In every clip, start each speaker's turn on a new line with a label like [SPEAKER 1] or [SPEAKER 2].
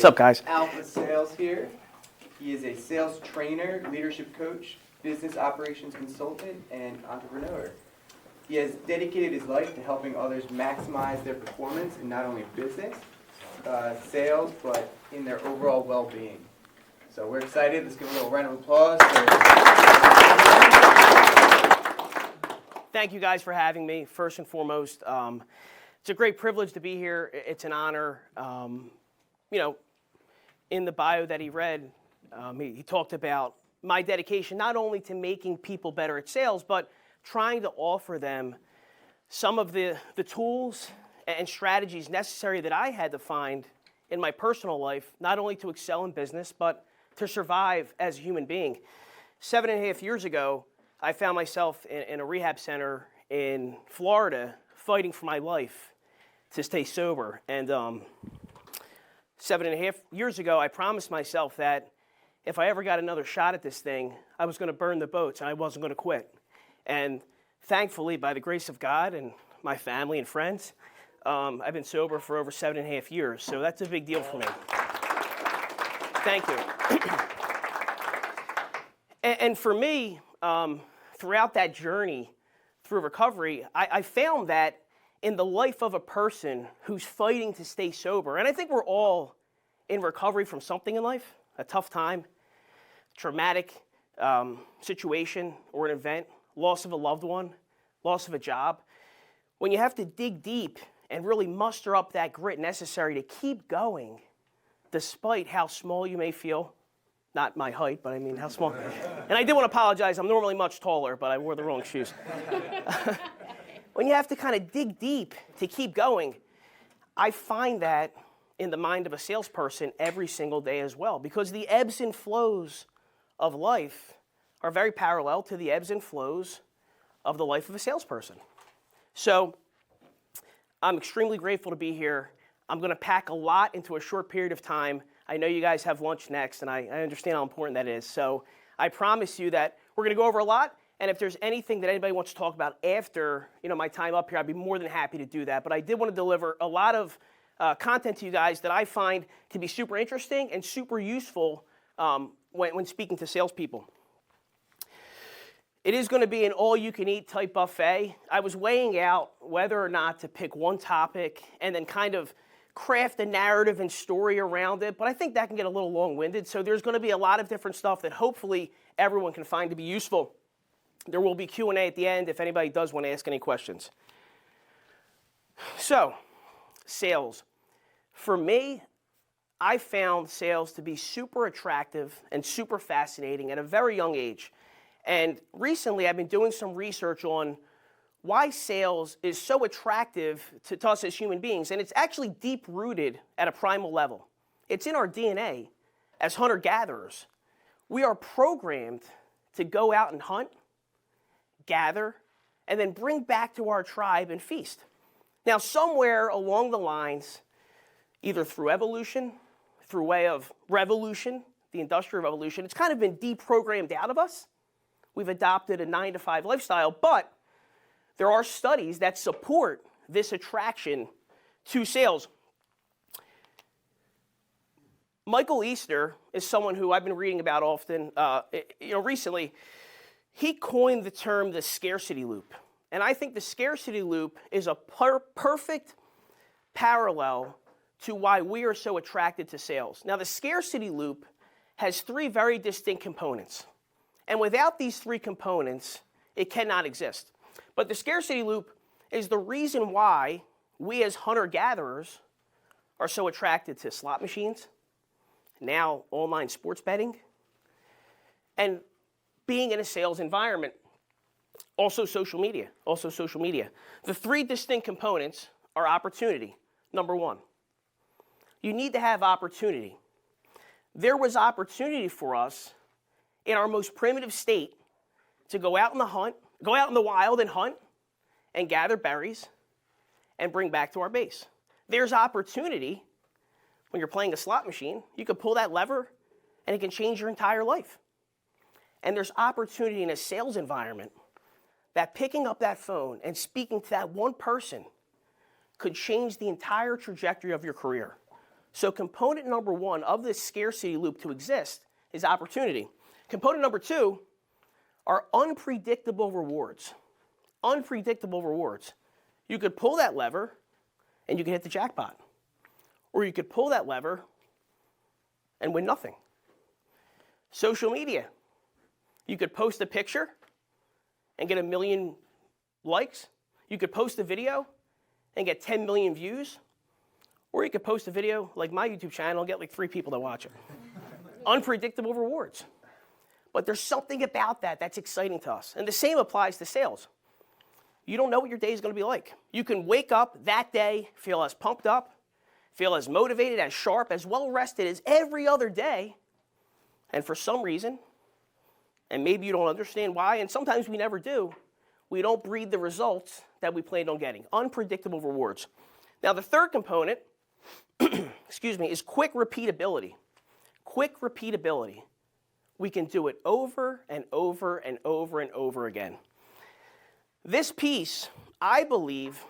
[SPEAKER 1] What's up, guys?
[SPEAKER 2] Alpha Sales here. He is a sales trainer, leadership coach, business operations consultant, and entrepreneur. He has dedicated his life to helping others maximize their performance in not only business, sales, but in their overall well-being. So we're excited. Let's give a little round of applause.
[SPEAKER 1] Thank you guys for having me, first and foremost. It's a great privilege to be here. It's an honor. In the bio that he read, he talked about my dedication not only to making people better at sales, but trying to offer them some of the tools and strategies necessary that I had to find in my personal life, not only to excel in business, but to survive as a human being. 7.5 years ago, I found myself in a rehab center in Florida fighting for my life to stay sober. And 7.5 years ago, I promised myself that if I ever got another shot at this thing, I was going to burn the boats and I wasn't going to quit. And thankfully, by the grace of God and my family and friends, I've been sober for over 7.5 years. So that's a big deal for me. Thank you. And for me, throughout that journey through recovery, I found that in the life of a person who's fighting to stay sober, and I think we're all in recovery from something in life, a tough time, traumatic situation or an event, loss of a loved one, loss of a job. When you have to dig deep and really muster up that grit necessary to keep going, despite how small you may feel, not my height, but I mean how small. And I did want to apologize. I'm normally much taller, but I wore the wrong shoes. When you have to kind of dig deep to keep going, I find that in the mind of a salesperson every single day as well, because the ebbs and flows of life are very parallel to the ebbs and flows of the life of a salesperson. So I'm extremely grateful to be here. I'm going to pack a lot into a short period of time. I know you guys have lunch next, and I understand how important that is. So I promise you that we're going to go over a lot. And if there's anything that anybody wants to talk about after my time up here, I'd be more than happy to do that. But I did want to deliver a lot of content to you guys that I find to be super interesting and super useful when speaking to salespeople. It is going to be an all-you-can-eat type buffet. I was weighing out whether or not to pick one topic and then kind of craft a narrative and story around it, but I think that can get a little long-winded. So there's going to be a lot of different stuff that hopefully everyone can find to be useful. There will be Q&A at the end if anybody does want to ask any questions. So, sales. For me, I found sales to be super attractive and super fascinating at a very young age. And recently, I've been doing some research on why sales is so attractive to us as human beings. And it's actually deep-rooted at a primal level. It's in our DNA as hunter-gatherers. We are programmed to go out and hunt, gather, and then bring back to our tribe and feast. Now, somewhere along the lines, either through evolution, through way of revolution, the Industrial Revolution, it's kind of been deprogrammed out of us. We've adopted a 9-to-5 lifestyle, but there are studies that support this attraction to sales. Michael Easter is someone who I've been reading about often. Recently, he coined the term the scarcity loop. And I think the scarcity loop is a perfect parallel to why we are so attracted to sales. Now, the scarcity loop has 3 very distinct components. And without these 3 components, it cannot exist. But the scarcity loop is the reason why we as hunter-gatherers are so attracted to slot machines, now online sports betting, and being in a sales environment. Also social media. The 3 distinct components are opportunity. Number 1, you need to have opportunity. There was opportunity for us in our most primitive state to go out in the wild and hunt and gather berries and bring back to our base. There's opportunity when you're playing a slot machine. You can pull that lever and it can change your entire life. And there's opportunity in a sales environment that picking up that phone and speaking to that one person could change the entire trajectory of your career. So component number one of this scarcity loop to exist is opportunity. Component number two are unpredictable rewards. Unpredictable rewards. You could pull that lever and you can hit the jackpot. Or you could pull that lever and win nothing. Social media. You could post a picture and get 1 million likes. You could post a video and get 10 million views. Or you could post a video like my YouTube channel and get like 3 people to watch it. Unpredictable rewards. But there's something about that that's exciting to us. And the same applies to sales. You don't know what your day is going to be like. You can wake up that day, feel as pumped up, feel as motivated, as sharp, as well rested as every other day. And for some reason, and maybe you don't understand why, and sometimes we never do, we don't breed the results that we planned on getting. Unpredictable rewards. Now the third component, is quick repeatability. Quick repeatability. We can do it over and over and over and over again. This piece, I believe,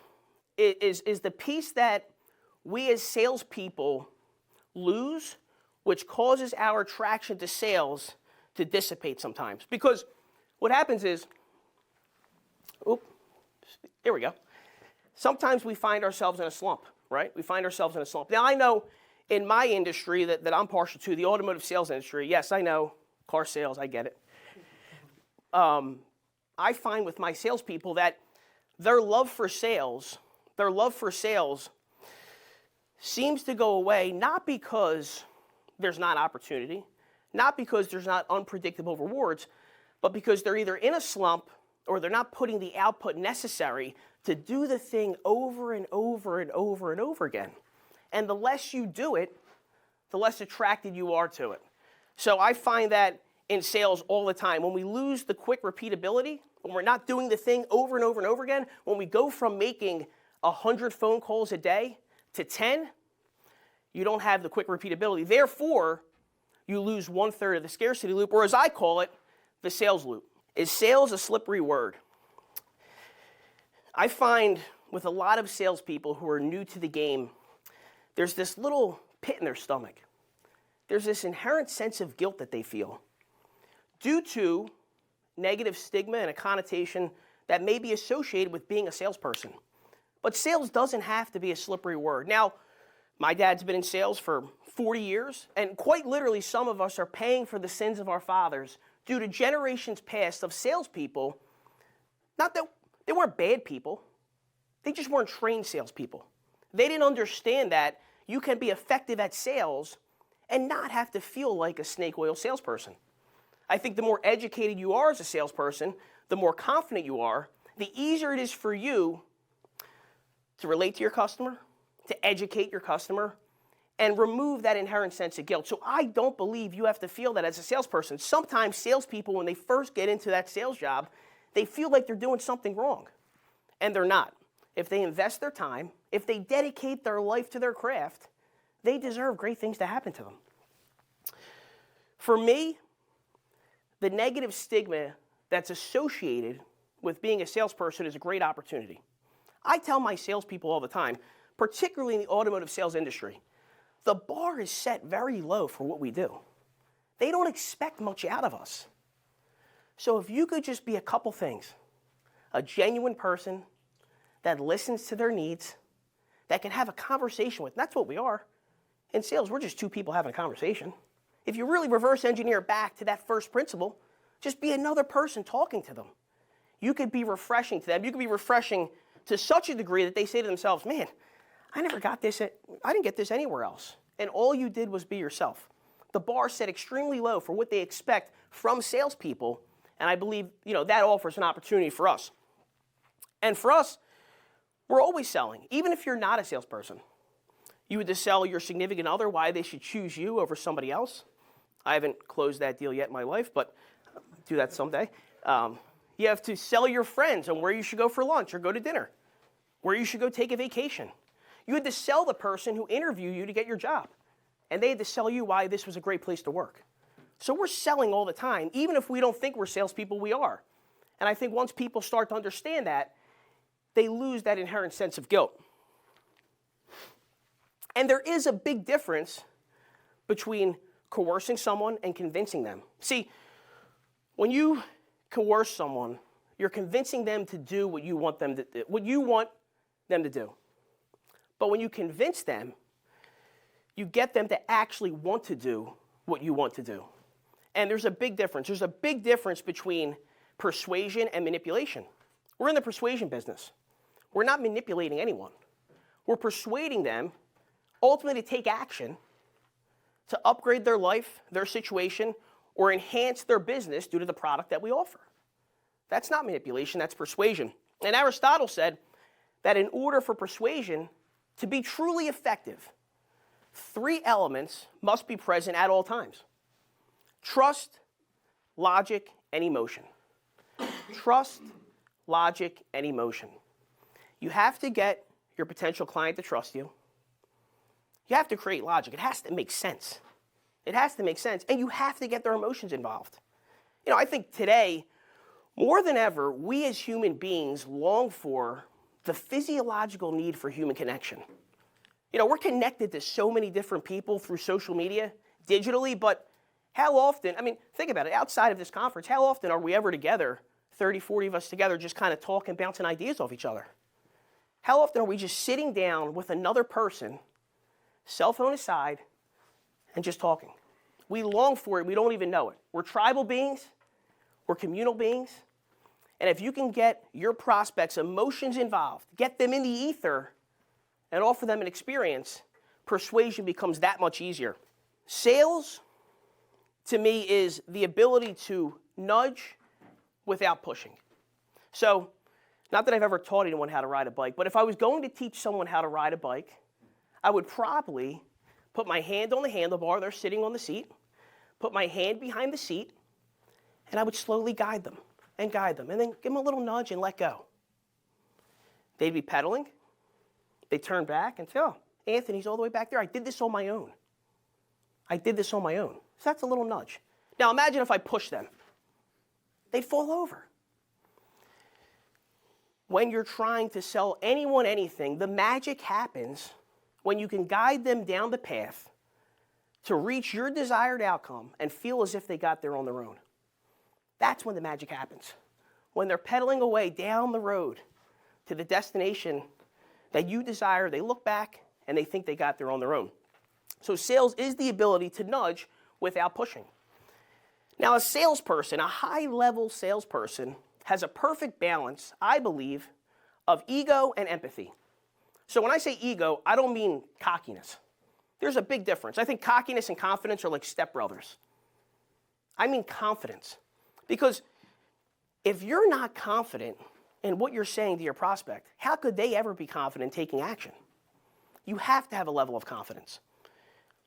[SPEAKER 1] is the piece that we as salespeople lose, which causes our attraction to sales to dissipate sometimes. Because what happens is, here we go. Sometimes we find ourselves in a slump, right? We find ourselves in a slump. Now, I know in my industry that I'm partial to, the automotive sales industry, yes, I know, car sales, I get it. I find with my salespeople that their love for sales seems to go away not because there's not opportunity, not because there's not unpredictable rewards, but because they're either in a slump or they're not putting the output necessary to do the thing over and over and over and over again. And the less you do it, the less attracted you are to it. So I find that in sales all the time. When we lose the quick repeatability, when we're not doing the thing over and over and over again, when we go from making 100 phone calls a day to 10, you don't have the quick repeatability. Therefore, you lose 1/3 of the scarcity loop, or as I call it, the sales loop. Is sales a slippery word? I find with a lot of salespeople who are new to the game, there's this little pit in their stomach. There's this inherent sense of guilt that they feel due to negative stigma and a connotation that may be associated with being a salesperson. But sales doesn't have to be a slippery word. Now, my dad's been in sales for 40 years, and quite literally some of us are paying for the sins of our fathers due to generations past of salespeople. Not that they weren't bad people, they just weren't trained salespeople. They didn't understand that you can be effective at sales and not have to feel like a snake oil salesperson. I think the more educated you are as a salesperson, the more confident you are, the easier it is for you to relate to your customer, to educate your customer, and remove that inherent sense of guilt. So I don't believe you have to feel that as a salesperson. Sometimes salespeople, when they first get into that sales job, they feel like they're doing something wrong, and they're not. If they invest their time, if they dedicate their life to their craft, they deserve great things to happen to them. For me, the negative stigma that's associated with being a salesperson is a great opportunity. I tell my salespeople all the time, particularly in the automotive sales industry, the bar is set very low for what we do. They don't expect much out of us. So if you could just be a couple things, a genuine person that listens to their needs, that can have a conversation with, that's what we are. In sales, we're just two people having a conversation. If you really reverse engineer back to that first principle, just be another person talking to them. You could be refreshing to them. You could be refreshing to such a degree that they say to themselves, man, I never got this, I didn't get this anywhere else. And all you did was be yourself. The bar set extremely low for what they expect from salespeople, and I believe that offers an opportunity for us. And for us, we're always selling, even if you're not a salesperson. You would just sell your significant other why they should choose you over somebody else. I haven't closed that deal yet in my life, but I'll do that someday. You have to sell your friends on where you should go for lunch or go to dinner, where you should go take a vacation. You had to sell the person who interviewed you to get your job, and they had to sell you why this was a great place to work. So we're selling all the time. Even if we don't think we're salespeople, we are. And I think once people start to understand that, they lose that inherent sense of guilt. And there is a big difference between coercing someone and convincing them. See, when you coerce someone, you're convincing them to do what you want them to do. But when you convince them, you get them to actually want to do what you want to do. And there's a big difference. There's a big difference between persuasion and manipulation. We're in the persuasion business. We're not manipulating anyone. We're persuading them ultimately to take action to upgrade their life, their situation, or enhance their business due to the product that we offer. That's not manipulation, that's persuasion. And Aristotle said that in order for persuasion to be truly effective, 3 elements must be present at all times: trust, logic, and emotion. Trust, logic, and emotion. You have to get your potential client to trust you. You have to create logic. It has to make sense. It has to make sense. And you have to get their emotions involved. You know, I think today, more than ever, we as human beings long for the physiological need for human connection. You know, we're connected to so many different people through social media, digitally, but how often, I mean, think about it, outside of this conference, how often are we ever together, 30, 40 of us together, just kind of talking, bouncing ideas off each other? How often are we just sitting down with another person, cell phone aside, and just talking? We long for it, we don't even know it. We're tribal beings, we're communal beings, and if you can get your prospects' emotions involved, get them in the ether, and offer them an experience, persuasion becomes that much easier. Sales, to me, is the ability to nudge without pushing. So, not that I've ever taught anyone how to ride a bike, but if I was going to teach someone how to ride a bike, I would probably put my hand on the handlebar, they're sitting on the seat, put my hand behind the seat, and I would slowly guide them, and then give them a little nudge and let go. They'd be pedaling, they'd turn back and say, oh, Anthony's all the way back there. I did this on my own. So that's a little nudge. Now imagine if I push them. They'd fall over. When you're trying to sell anyone anything, the magic happens when you can guide them down the path to reach your desired outcome and feel as if they got there on their own. That's when the magic happens. When they're pedaling away down the road to the destination that you desire, they look back and they think they got there on their own. So sales is the ability to nudge without pushing. Now, a salesperson, a high-level salesperson, has a perfect balance, I believe, of ego and empathy. So when I say ego, I don't mean cockiness. There's a big difference. I think cockiness and confidence are like stepbrothers. I mean confidence. Because if you're not confident in what you're saying to your prospect, how could they ever be confident in taking action? You have to have a level of confidence.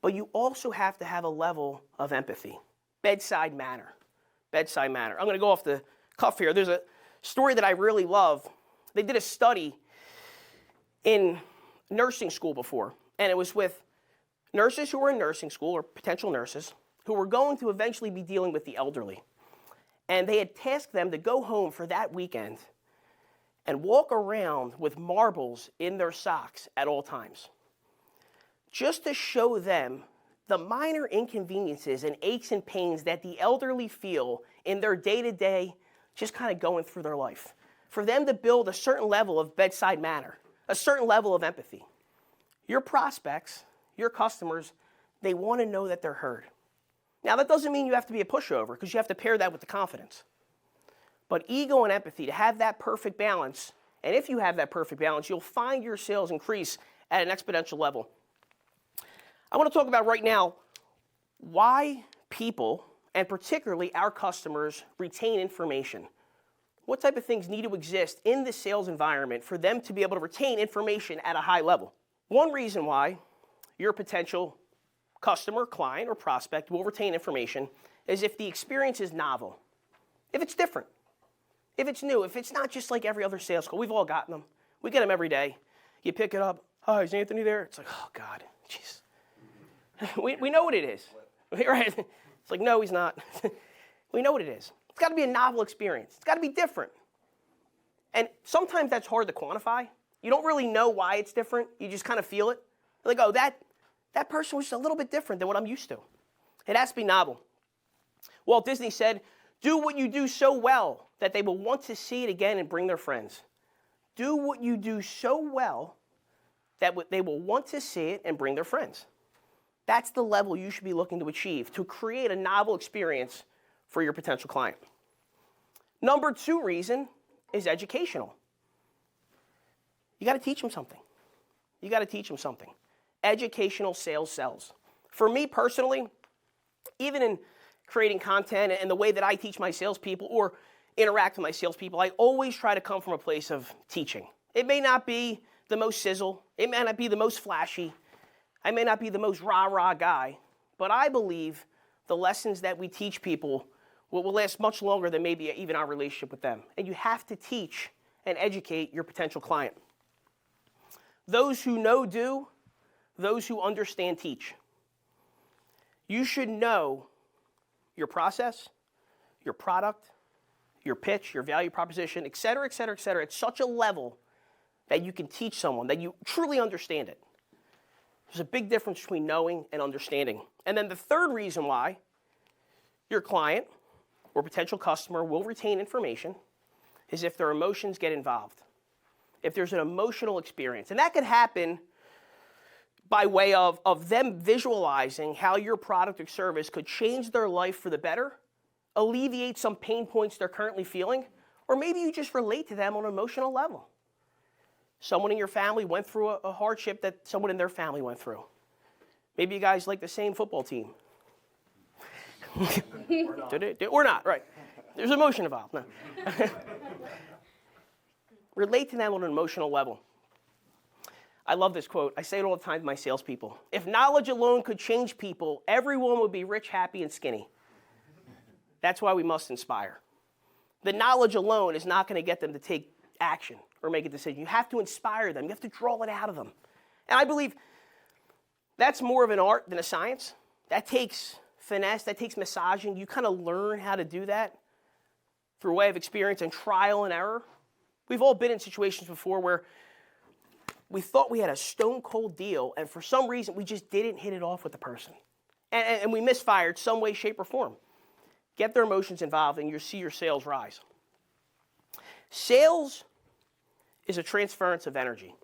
[SPEAKER 1] But you also have to have a level of empathy. Bedside manner. I'm going to go off the cuff here. There's a story that I really love. They did a study in nursing school before, and it was with nurses who were in nursing school, or potential nurses, who were going to eventually be dealing with the elderly. And they had tasked them to go home for that weekend and walk around with marbles in their socks at all times, just to show them the minor inconveniences and aches and pains that the elderly feel in their day-to-day, just kind of going through their life. For them to build a certain level of bedside manner, a certain level of empathy. Your prospects, your customers, they want to know that they're heard. Now, that doesn't mean you have to be a pushover, because you have to pair that with the confidence. But ego and empathy, to have that perfect balance, and if you have that perfect balance, you'll find your sales increase at an exponential level. I want to talk about right now why people, and particularly our customers, retain information. What type of things need to exist in the sales environment for them to be able to retain information at a high level? One reason why your potential customer, client, or prospect will retain information is if the experience is novel, if it's different, if it's new, if it's not just like every other sales call. We've all gotten them. We get them every day. You pick it up. Hi, is Anthony there? It's like, oh, God, jeez. We know what it is, right? It's like, no, he's not. We know what it is. It's got to be a novel experience. It's got to be different. And sometimes that's hard to quantify. You don't really know why it's different. You just kind of feel it. Like, oh, that person was just a little bit different than what I'm used to. It has to be novel. Walt Disney said, do what you do so well that they will want to see it again and bring their friends. Do what you do so well that they will want to see it and bring their friends. That's the level you should be looking to achieve, to create a novel experience for your potential client. Number 2 reason is educational. You got to teach them something. You got to teach them something. Educational sales sells. For me personally, even in creating content and the way that I teach my salespeople or interact with my salespeople, I always try to come from a place of teaching. It may not be the most sizzle. It may not be the most flashy. I may not be the most rah-rah guy, but I believe the lessons that we teach people will last much longer than maybe even our relationship with them. And you have to teach and educate your potential client. Those who know do, those who understand teach. You should know your process, your product, your pitch, your value proposition, et cetera, et cetera, et cetera, at such a level that you can teach someone, that you truly understand it. There's a big difference between knowing and understanding. And then the third reason why your client or potential customer will retain information is if their emotions get involved. If there's an emotional experience. And that could happen by way of them visualizing how your product or service could change their life for the better, alleviate some pain points they're currently feeling, or maybe you just relate to them on an emotional level. Someone in your family went through a hardship that someone in their family went through. Maybe you guys like the same football team. Or not, right. There's emotion involved. No. Relate to them on an emotional level. I love this quote. I say it all the time to my salespeople. If knowledge alone could change people, everyone would be rich, happy, and skinny. That's why we must inspire. The knowledge alone is not going to get them to take action or make a decision. You have to inspire them. You have to draw it out of them. And I believe that's more of an art than a science. That takes finesse. That takes massaging. You kind of learn how to do that through a way of experience and trial and error. We've all been in situations before where we thought we had a stone cold deal, and for some reason we just didn't hit it off with the person. And we misfired some way, shape, or form. Get their emotions involved and you'll see your sales rise. Sales is a transference of energy.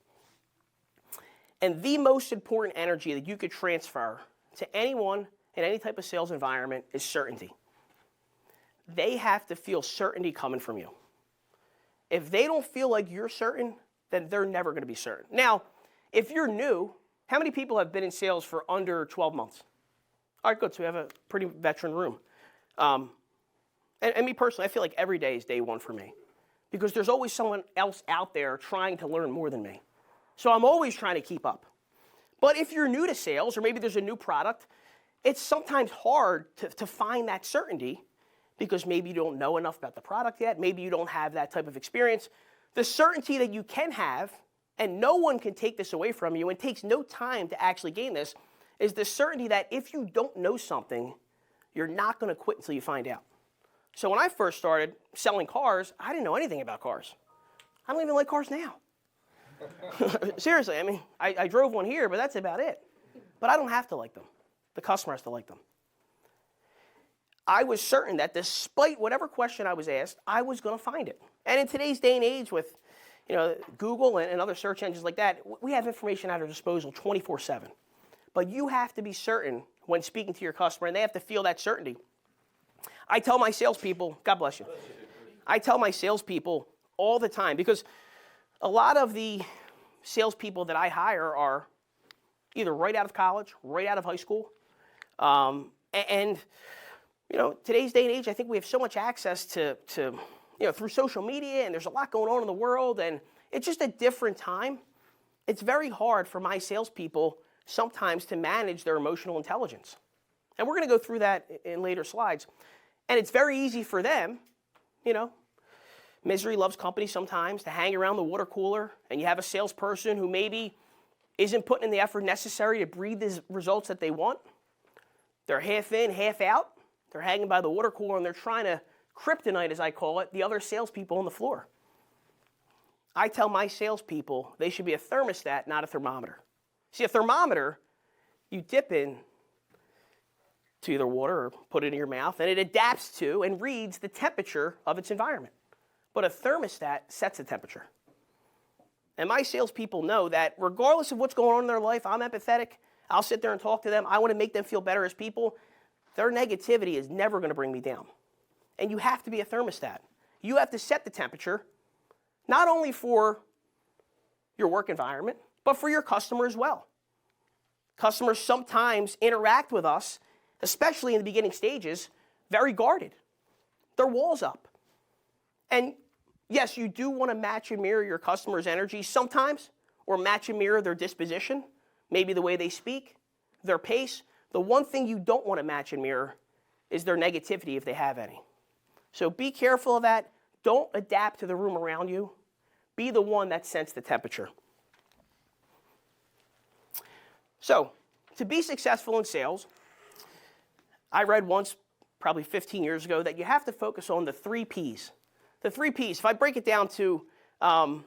[SPEAKER 1] And the most important energy that you could transfer to anyone in any type of sales environment is certainty. They have to feel certainty coming from you. If they don't feel like you're certain, then they're never going to be certain. Now, if you're new, how many people have been in sales for under 12 months? All right, good. So we have a pretty veteran room. And me personally, I feel like every day is day one for me because there's always someone else out there trying to learn more than me. So I'm always trying to keep up. But if you're new to sales or maybe there's a new product, it's sometimes hard to find that certainty because maybe you don't know enough about the product yet. Maybe you don't have that type of experience. The certainty that you can have, and no one can take this away from you, and takes no time to actually gain this, is the certainty that if you don't know something, you're not going to quit until you find out. So when I first started selling cars, I didn't know anything about cars. I don't even like cars now. Seriously, I mean, I drove one here, but that's about it. But I don't have to like them. The customer has to like them. I was certain that despite whatever question I was asked, I was going to find it. And in today's day and age with Google and other search engines like that, we have information at our disposal 24/7. But you have to be certain when speaking to your customer, and they have to feel that certainty. I tell my salespeople, God bless you. I tell my salespeople all the time because a lot of the salespeople that I hire are either right out of college, right out of high school, and today's day and age, I think we have so much access to through social media, and there's a lot going on in the world, and it's just a different time. It's very hard for my salespeople sometimes to manage their emotional intelligence. And we're going to go through that in later slides. And it's very easy for them, misery loves company sometimes, to hang around the water cooler, and you have a salesperson who maybe isn't putting in the effort necessary to breed the results that they want. They're half in, half out. They're hanging by the water cooler, and they're trying to kryptonite, as I call it, the other salespeople on the floor. I tell my salespeople they should be a thermostat, not a thermometer. See, a thermometer, you dip in to either water or put it in your mouth, and it adapts to and reads the temperature of its environment. But a thermostat sets the temperature. And my salespeople know that regardless of what's going on in their life, I'm empathetic. I'll sit there and talk to them. I want to make them feel better as people. Their negativity is never going to bring me down. And you have to be a thermostat. You have to set the temperature, not only for your work environment, but for your customer as well. Customers sometimes interact with us, especially in the beginning stages, very guarded. Their walls up. And yes, you do want to match and mirror your customer's energy sometimes, or match and mirror their disposition, maybe the way they speak, their pace. The one thing you don't want to match and mirror is their negativity if they have any. So be careful of that. Don't adapt to the room around you. Be the one that sets the temperature. So, to be successful in sales, I read once, probably 15 years ago, that you have to focus on the 3 Ps. The 3 Ps, if I break it down to an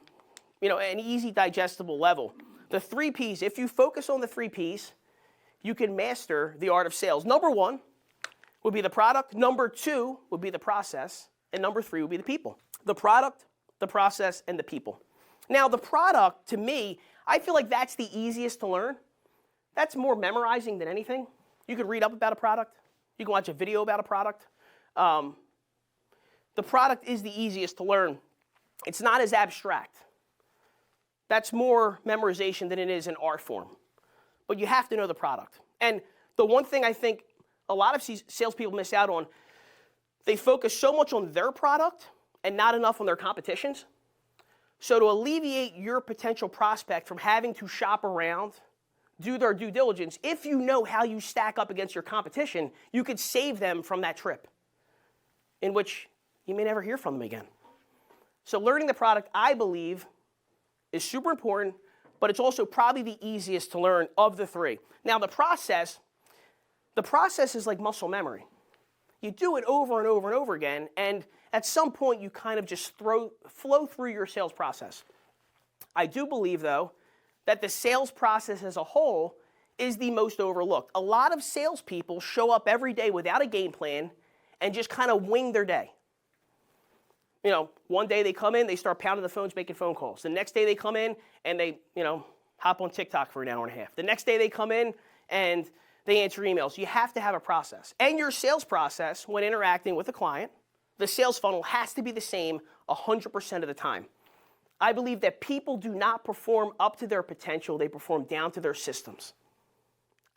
[SPEAKER 1] easy digestible level, the 3 Ps, if you focus on the 3 Ps, you can master the art of sales. Number 1 would be the product. Number 2 would be the process. And number 3 would be the people. The product, the process, and the people. Now, the product, to me, I feel like that's the easiest to learn. That's more memorizing than anything. You could read up about a product. You can watch a video about a product. The product is the easiest to learn. It's not as abstract. That's more memorization than it is an art form. But you have to know the product. And the one thing I think a lot of salespeople miss out on, they focus so much on their product and not enough on their competitions. So to alleviate your potential prospect from having to shop around, do their due diligence, if you know how you stack up against your competition, you could save them from that trip, in which you may never hear from them again. So learning the product, I believe, is super important, but it's also probably the easiest to learn of the 3. Now the process is like muscle memory. You do it over and over and over again, and at some point you kind of just flow through your sales process. I do believe, though, that the sales process as a whole is the most overlooked. A lot of salespeople show up every day without a game plan and just kind of wing their day. You know, one day they come in, they start pounding the phones, making phone calls. The next day they come in and they, hop on TikTok for an hour and a half. The next day they come in and they answer emails. You have to have a process. And your sales process, when interacting with a client, the sales funnel has to be the same 100% of the time. I believe that people do not perform up to their potential. They perform down to their systems.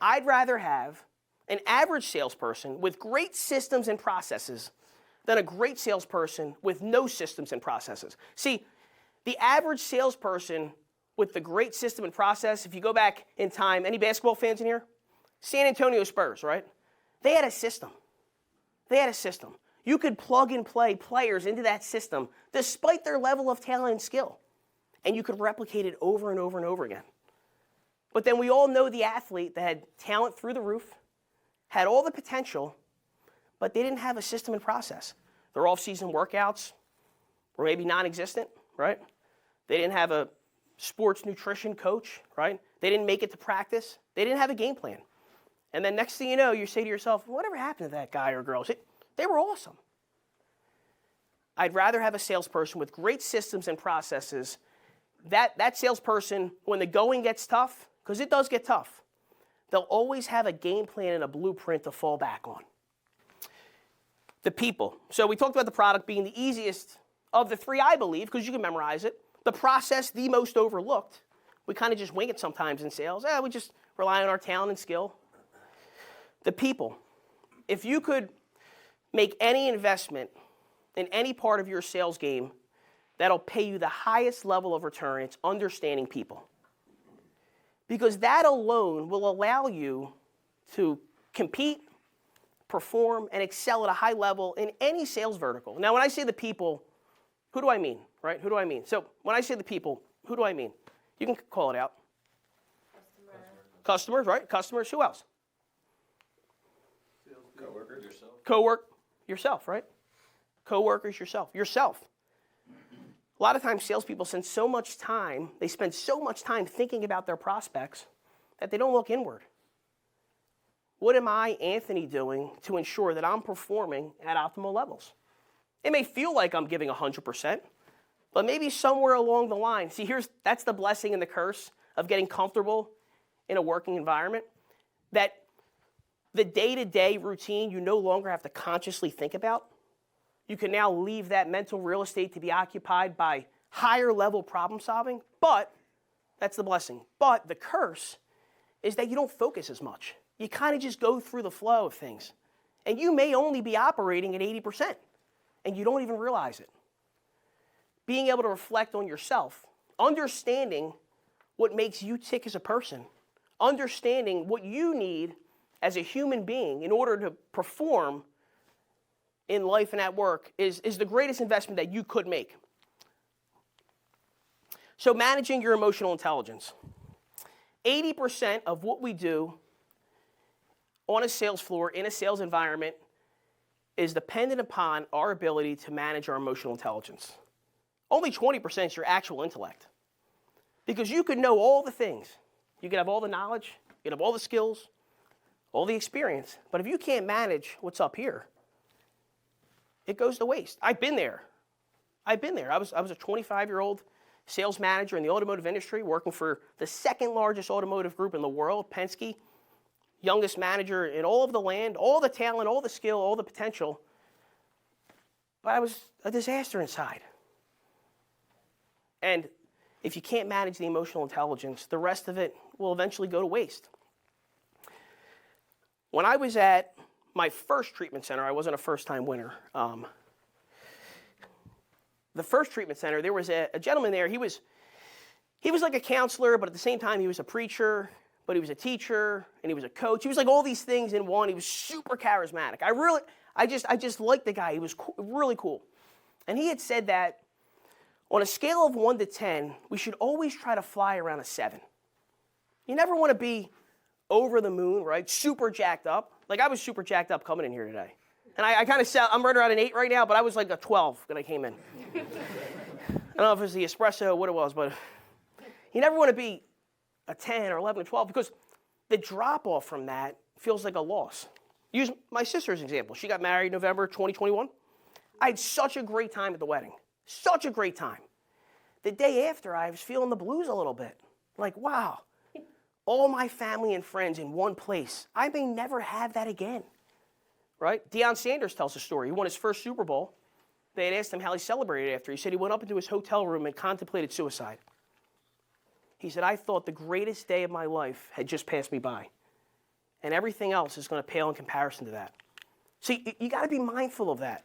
[SPEAKER 1] I'd rather have an average salesperson with great systems and processes than a great salesperson with no systems and processes. See, the average salesperson with the great system and process, if you go back in time, any basketball fans in here? San Antonio Spurs, right? They had a system. You could plug and play players into that system despite their level of talent and skill. And you could replicate it over and over and over again. But then we all know the athlete that had talent through the roof, had all the potential, but they didn't have a system and process. Their off-season workouts were maybe non-existent, right? They didn't have a sports nutrition coach, right? They didn't make it to practice. They didn't have a game plan. And then next thing you know, you say to yourself, whatever happened to that guy or girl? They were awesome. I'd rather have a salesperson with great systems and processes. That salesperson, when the going gets tough, because it does get tough, they'll always have a game plan and a blueprint to fall back on. The people. So we talked about the product being the easiest of the 3, I believe, because you can memorize it. The process, the most overlooked. We kind of just wing it sometimes in sales. We just rely on our talent and skill. The people. If you could make any investment in any part of your sales game that'll pay you the highest level of return, it's understanding people. Because that alone will allow you to compete, perform, and excel at a high level in any sales vertical. Now, when I say the people, who do I mean, right? Who do I mean? So when I say the people, who do I mean? You can call it out. Customers, right? Customers, who else?
[SPEAKER 3] Coworkers, yourself.
[SPEAKER 1] Yourself, right? Coworkers, yourself. A lot of times salespeople spend so much time thinking about their prospects that they don't look inward. What am I, Anthony, doing to ensure that I'm performing at optimal levels? It may feel like I'm giving 100%, but maybe somewhere along the line, see, that's the blessing and the curse of getting comfortable in a working environment, that the day-to-day routine you no longer have to consciously think about. You can now leave that mental real estate to be occupied by higher level problem solving, but that's the blessing. But the curse is that you don't focus as much. You kind of just go through the flow of things. And you may only be operating at 80%, and you don't even realize it. Being able to reflect on yourself, understanding what makes you tick as a person, understanding what you need as a human being in order to perform in life and at work is the greatest investment that you could make. So managing your emotional intelligence. 80% of what we do on a sales floor, in a sales environment, is dependent upon our ability to manage our emotional intelligence. Only 20% is your actual intellect. Because you could know all the things. You could have all the knowledge, you could have all the skills, all the experience, but if you can't manage what's up here, it goes to waste. I've been there. I was a 25-year-old sales manager in the automotive industry, working for the second largest automotive group in the world, Penske, youngest manager in all of the land, all the talent, all the skill, all the potential. But I was a disaster inside. And if you can't manage the emotional intelligence, the rest of it will eventually go to waste. When I was at my first treatment center, I wasn't a first-time winner. The first treatment center, there was a gentleman there. He was like a counselor, but at the same time, he was a preacher, but he was a teacher, and he was a coach. He was like all these things in one. He was super charismatic. I just liked the guy. He was really cool. And he had said that on a scale of 1 to 10, we should always try to fly around a 7. You never want to be over the moon, right? Super jacked up. Like I was super jacked up coming in here today. And I kind of sound, I'm right around an 8 right now, but I was like a 12 when I came in. I don't know if it was the espresso or what it was, but you never want to be a 10 or 11 or 12 because the drop off from that feels like a loss. Use my sister's example. She got married November 2021. I had such a great time at the wedding. Such a great time. The day after, I was feeling the blues a little bit. Like, wow, all my family and friends in one place. I may never have that again. Right? Deion Sanders tells a story. He won his first Super Bowl. They had asked him how he celebrated after. He said he went up into his hotel room and contemplated suicide. He said, I thought the greatest day of my life had just passed me by. And everything else is going to pale in comparison to that. See, you got to be mindful of that.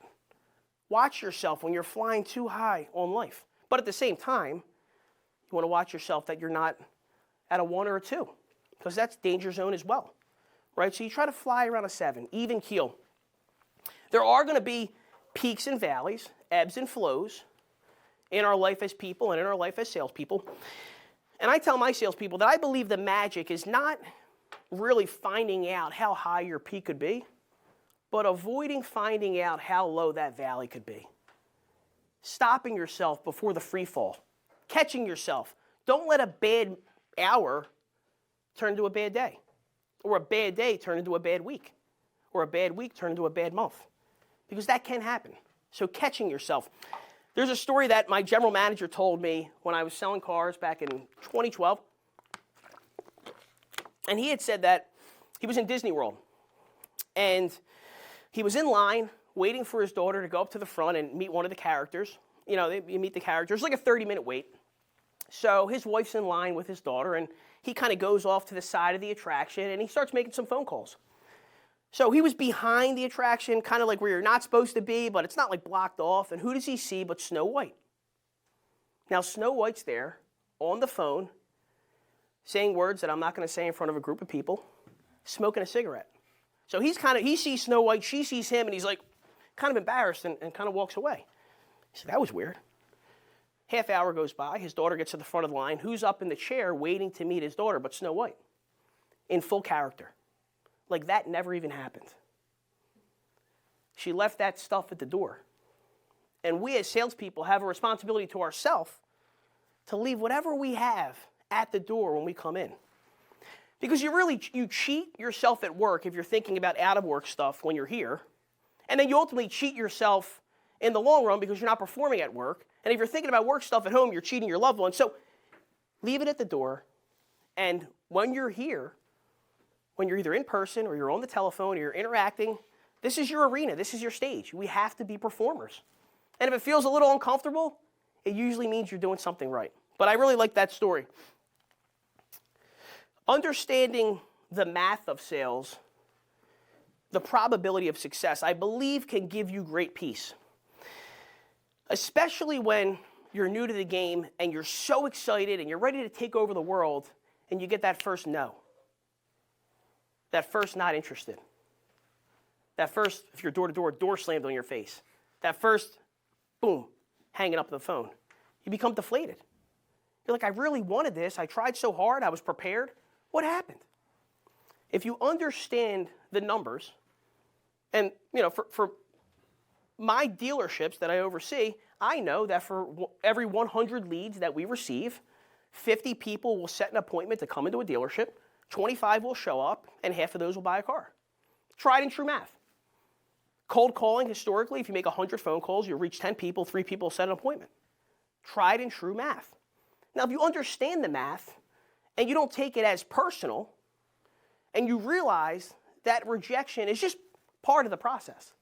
[SPEAKER 1] Watch yourself when you're flying too high on life. But at the same time, you want to watch yourself that you're not at a 1 or a 2, because that's danger zone as well. Right? So you try to fly around a 7, even keel. There are going to be peaks and valleys, ebbs and flows in our life as people and in our life as salespeople. And I tell my salespeople that I believe the magic is not really finding out how high your peak could be, but avoiding finding out how low that valley could be. Stopping yourself before the free fall. Catching yourself. Don't let a bad hour turn into a bad day. Or a bad day turn into a bad week. Or a bad week turn into a bad month. Because that can happen. So catching yourself. There's a story that my general manager told me when I was selling cars back in 2012. And he had said that he was in Disney World. And he was in line waiting for his daughter to go up to the front and meet one of the characters. You know, you meet the characters, like a 30-minute wait. So his wife's in line with his daughter, and he kind of goes off to the side of the attraction, and he starts making some phone calls. So he was behind the attraction, kind of like where you're not supposed to be, but it's not like blocked off. And who does he see but Snow White? Now, Snow White's there on the phone, saying words that I'm not going to say in front of a group of people, smoking a cigarette. So he sees Snow White, she sees him, and he's like kind of embarrassed and kind of walks away. He said, that was weird. Half hour goes by, his daughter gets to the front of the line. Who's up in the chair waiting to meet his daughter but Snow White? In full character. Like that never even happened. She left that stuff at the door. And we as salespeople have a responsibility to ourselves to leave whatever we have at the door when we come in. Because you cheat yourself at work if you're thinking about out of work stuff when you're here. And then you ultimately cheat yourself in the long run because you're not performing at work. And if you're thinking about work stuff at home, you're cheating your loved ones. So leave it at the door. And when you're here, when you're either in person or you're on the telephone or you're interacting, this is your arena. This is your stage. We have to be performers. And if it feels a little uncomfortable, it usually means you're doing something right. But I really like that story. Understanding the math of sales, the probability of success, I believe can give you great peace. Especially when you're new to the game and you're so excited and you're ready to take over the world and you get that first no. That first not interested. That first, if you're door-to-door, door slammed on your face. That first, boom, hanging up the phone. You become deflated. You're like, I really wanted this. I tried so hard. I was prepared. What happened? If you understand the numbers, and for my dealerships that I oversee, I know that for every 100 leads that we receive, 50 people will set an appointment to come into a dealership, 25 will show up, and half of those will buy a car. Tried and true math. Cold calling, historically, if you make 100 phone calls, you'll reach 10 people, 3 people set an appointment. Tried and true math. Now, if you understand the math, and you don't take it as personal, and you realize that rejection is just part of the process,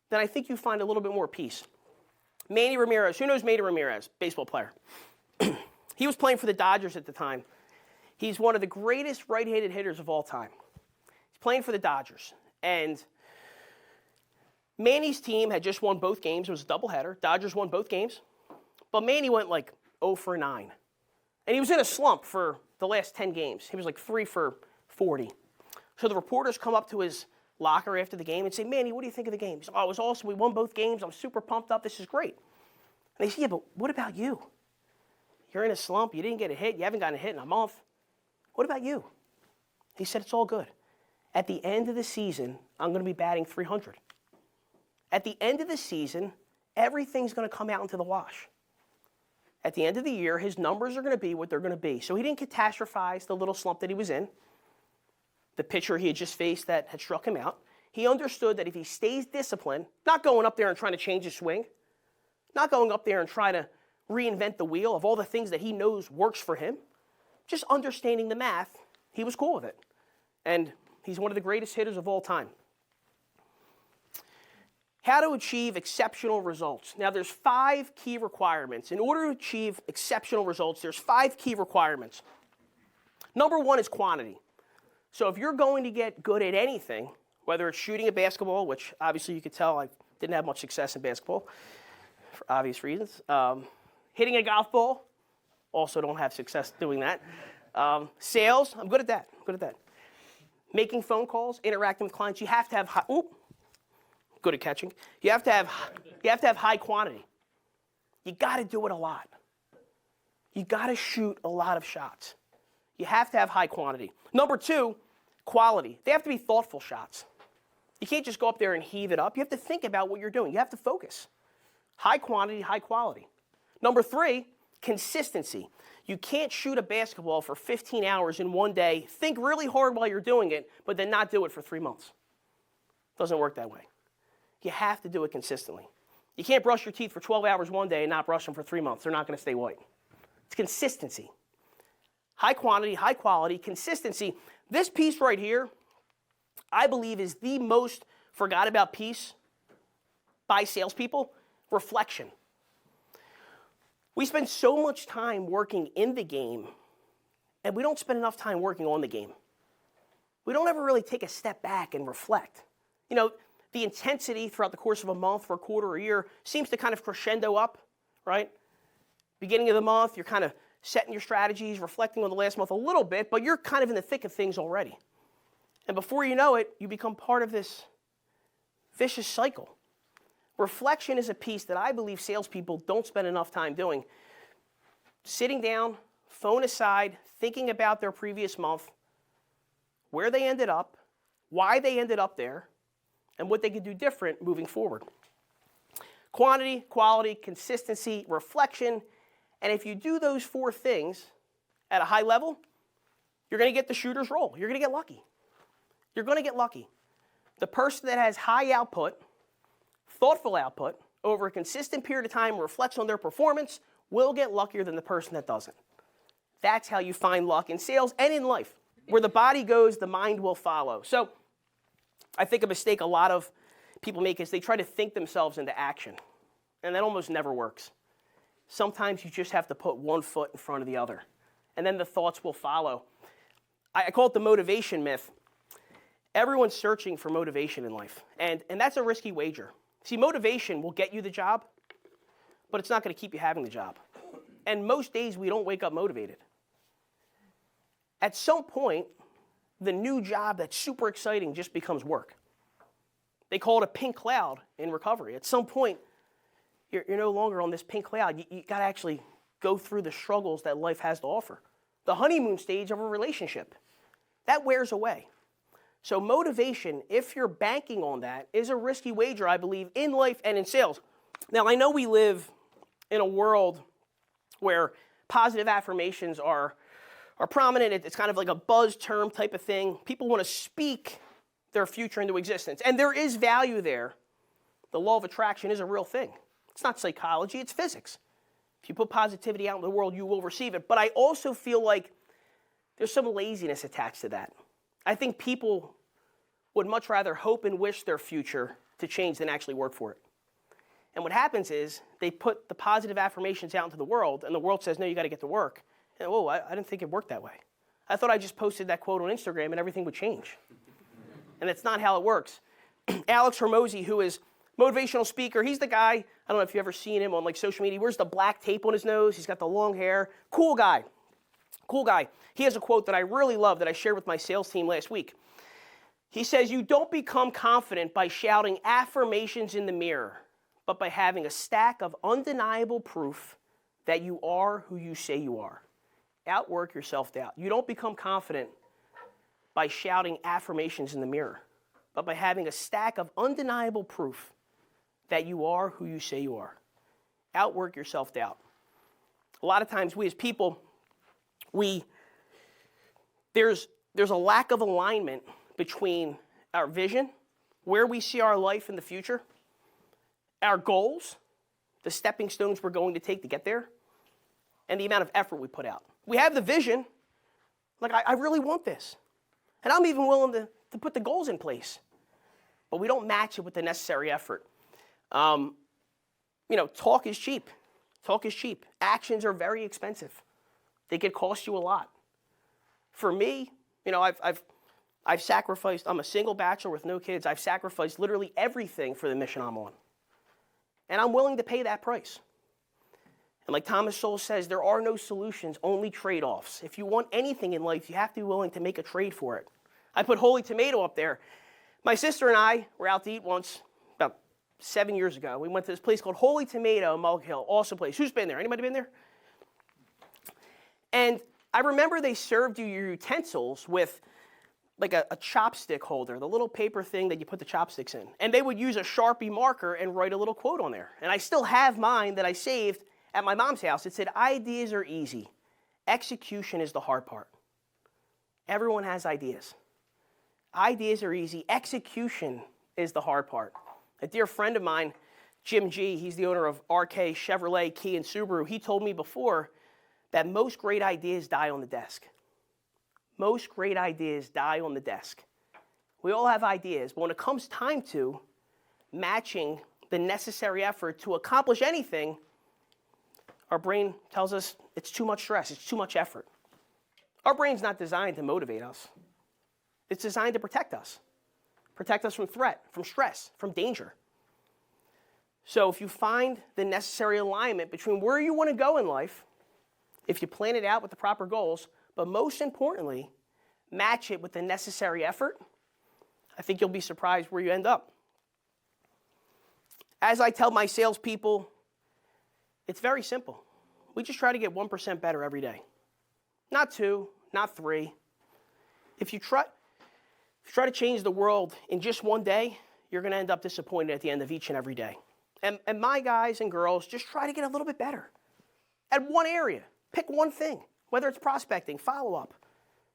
[SPEAKER 1] then I think you find a little bit more peace. Manny Ramirez, who knows Manny Ramirez? Baseball player. He was playing for the Dodgers at the time. He's one of the greatest right-handed hitters of all time. He's playing for the Dodgers. And Manny's team had just won both games. It was a doubleheader. Dodgers won both games. But Manny went like 0 for 9. And he was in a slump for the last 10 games. He was like 3 for 40. So the reporters come up to his locker after the game and say, Manny, what do you think of the game? He said, oh, it was awesome. We won both games. I'm super pumped up. This is great. And they say, yeah, but what about you? You're in a slump. You didn't get a hit. You haven't gotten a hit in a month. What about you? He said, it's all good. At the end of the season, I'm going to be batting 300. At the end of the season, everything's going to come out into the wash. At the end of the year, his numbers are going to be what they're going to be. So he didn't catastrophize the little slump that he was in, the pitcher he had just faced that had struck him out. He understood that if he stays disciplined, not going up there and trying to change his swing, not going up there and trying to reinvent the wheel of all the things that he knows works for him, just understanding the math, he was cool with it. And he's one of the greatest hitters of all time. How to achieve exceptional results. Now, there's 5 key requirements. In order to achieve exceptional results, there's 5 key requirements. Number 1 is quantity. So if you're going to get good at anything, whether it's shooting a basketball, which obviously you could tell I didn't have much success in basketball for obvious reasons. Hitting a golf ball, also don't have success doing that. Sales, I'm good at that. Making phone calls, interacting with clients, you have to have good at catching. You have to have high quantity. You got to do it a lot. You got to shoot a lot of shots. You have to have high quantity. Number 2, quality. They have to be thoughtful shots. You can't just go up there and heave it up. You have to think about what you're doing. You have to focus. High quantity, high quality. Number 3, consistency. You can't shoot a basketball for 15 hours in one day, think really hard while you're doing it, but then not do it for 3 months. Doesn't work that way. You have to do it consistently. You can't brush your teeth for 12 hours one day and not brush them for 3 months. They're not going to stay white. It's consistency. High quantity, high quality, consistency. This piece right here, I believe, is the most forgot about piece by salespeople. Reflection. We spend so much time working in the game, and we don't spend enough time working on the game. We don't ever really take a step back and reflect. You know, the intensity throughout the course of a month or a quarter or a year seems to kind of crescendo up, right? Beginning of the month, you're kind of setting your strategies, reflecting on the last month a little bit, but you're kind of in the thick of things already. And before you know it, you become part of this vicious cycle. Reflection is a piece that I believe salespeople don't spend enough time doing. Sitting down, phone aside, thinking about their previous month, where they ended up, why they ended up there, and what they could do different moving forward. Quantity, quality, consistency, reflection, and if you do those 4 things at a high level, You're going to get the shooter's role. You're going to get lucky. You're going to get lucky. The person that has high output, thoughtful output, over a consistent period of time reflects on their performance will get luckier than the person that doesn't. That's how you find luck in sales and in life. Where the body goes, the mind will follow. So I think a mistake a lot of people make is they try to think themselves into action. And that almost never works. Sometimes you just have to put one foot in front of the other. And then the thoughts will follow. I call it the motivation myth. Everyone's searching for motivation in life. And that's a risky wager. See, motivation will get you the job, but it's not going to keep you having the job. And most days we don't wake up motivated. At some point, the new job that's super exciting just becomes work. They call it a pink cloud in recovery. At some point, you're no longer on this pink cloud. You got to actually go through the struggles that life has to offer. The honeymoon stage of a relationship, that wears away. So motivation, if you're banking on that, is a risky wager, I believe, in life and in sales. Now, I know we live in a world where positive affirmations are prominent. It's kind of like a buzz term type of thing. People want to speak their future into existence. And there is value there. The law of attraction is a real thing. It's not psychology, it's physics. If you put positivity out in the world, you will receive it. But I also feel like there's some laziness attached to that. I think people would much rather hope and wish their future to change than actually work for it. And what happens is they put the positive affirmations out into the world, and the world says, no, you got to get to work. And, whoa, I didn't think it worked that way. I thought I just posted that quote on Instagram and everything would change. And that's not how it works. Alex Hormozy, who is a motivational speaker, he's the guy, I don't know if you've ever seen him on like social media, he wears the black tape on his nose, he's got the long hair. Cool guy. Cool guy. He has a quote that I really love that I shared with my sales team last week. He says, you don't become confident by shouting affirmations in the mirror, but by having a stack of undeniable proof that you are who you say you are. Outwork your self-doubt. You don't become confident by shouting affirmations in the mirror, but by having a stack of undeniable proof that you are who you say you are. Outwork your self-doubt. A lot of times we as people, there's a lack of alignment between our vision, where we see our life in the future, our goals, the stepping stones we're going to take to get there, and the amount of effort we put out. We have the vision, like I really want this. And I'm even willing to put the goals in place. But we don't match it with the necessary effort. Talk is cheap. Talk is cheap. Actions are very expensive. They could cost you a lot. For me, I've sacrificed, I'm a single bachelor with no kids. I've sacrificed literally everything for the mission I'm on. And I'm willing to pay that price. And like Thomas Sowell says, there are no solutions, only trade-offs. If you want anything in life, you have to be willing to make a trade for it. I put Holy Tomato up there. My sister and I were out to eat once, about 7 years ago. We went to this place called Holy Tomato in Mulg Hill. Awesome place. Who's been there? Anybody been there? And I remember they served you your utensils with like a chopstick holder, the little paper thing that you put the chopsticks in. And they would use a Sharpie marker and write a little quote on there. And I still have mine that I saved at my mom's house. It said, ideas are easy. Execution is the hard part. Everyone has ideas. Ideas are easy. Execution is the hard part. A dear friend of mine, Jim G., he's the owner of RK, Chevrolet, Kia, and Subaru. He told me before that most great ideas die on the desk. Most great ideas die on the desk. We all have ideas, but when it comes time to matching the necessary effort to accomplish anything, our brain tells us it's too much stress, it's too much effort. Our brain's not designed to motivate us. It's designed to protect us from threat, from stress, from danger. So if you find the necessary alignment between where you want to go in life, if you plan it out with the proper goals, but most importantly, match it with the necessary effort, I think you'll be surprised where you end up. As I tell my salespeople, it's very simple. We just try to get 1% better every day. Not 2, not 3. If you try to change the world in just one day, you're going to end up disappointed at the end of each and every day. And my guys and girls, just try to get a little bit better at one area. Pick one thing, whether it's prospecting, follow-up,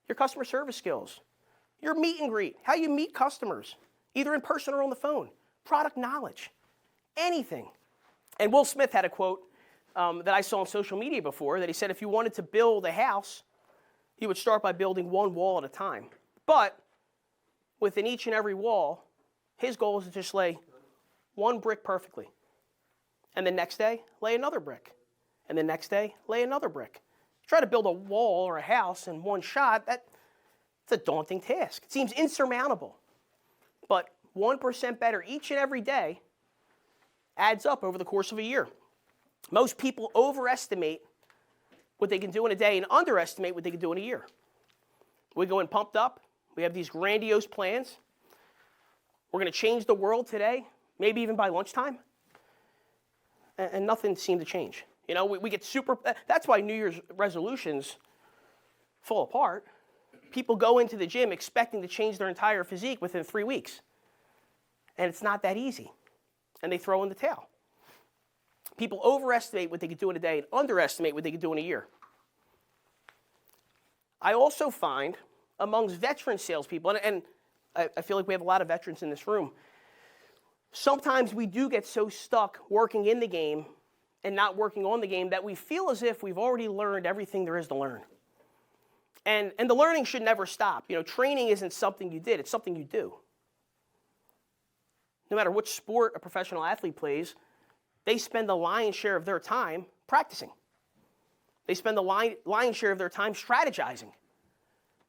[SPEAKER 1] your customer service skills, your meet and greet, how you meet customers, either in person or on the phone, product knowledge, anything. And Will Smith had a quote that I saw on social media before that he said if you wanted to build a house, he would start by building one wall at a time. But within each and every wall, his goal is to just lay one brick perfectly. And the next day, lay another brick. And the next day, lay another brick. Try to build a wall or a house in one shot, it's a daunting task. It seems insurmountable. But 1% better each and every day adds up over the course of a year. Most people overestimate what they can do in a day and underestimate what they can do in a year. We go in pumped up. We have these grandiose plans. We're going to change the world today, maybe even by lunchtime. And nothing seemed to change. You know, we get that's why New Year's resolutions fall apart. People go into the gym expecting to change their entire physique within 3 weeks. And it's not that easy. And they throw in the towel. People overestimate what they could do in a day and underestimate what they could do in a year. I also find amongst veteran salespeople, and I feel like we have a lot of veterans in this room, sometimes we do get so stuck working in the game and not working on the game that we feel as if we've already learned everything there is to learn. And the learning should never stop. You know, training isn't something you did, it's something you do. No matter which sport a professional athlete plays, they spend the lion's share of their time practicing. They spend the lion's share of their time strategizing.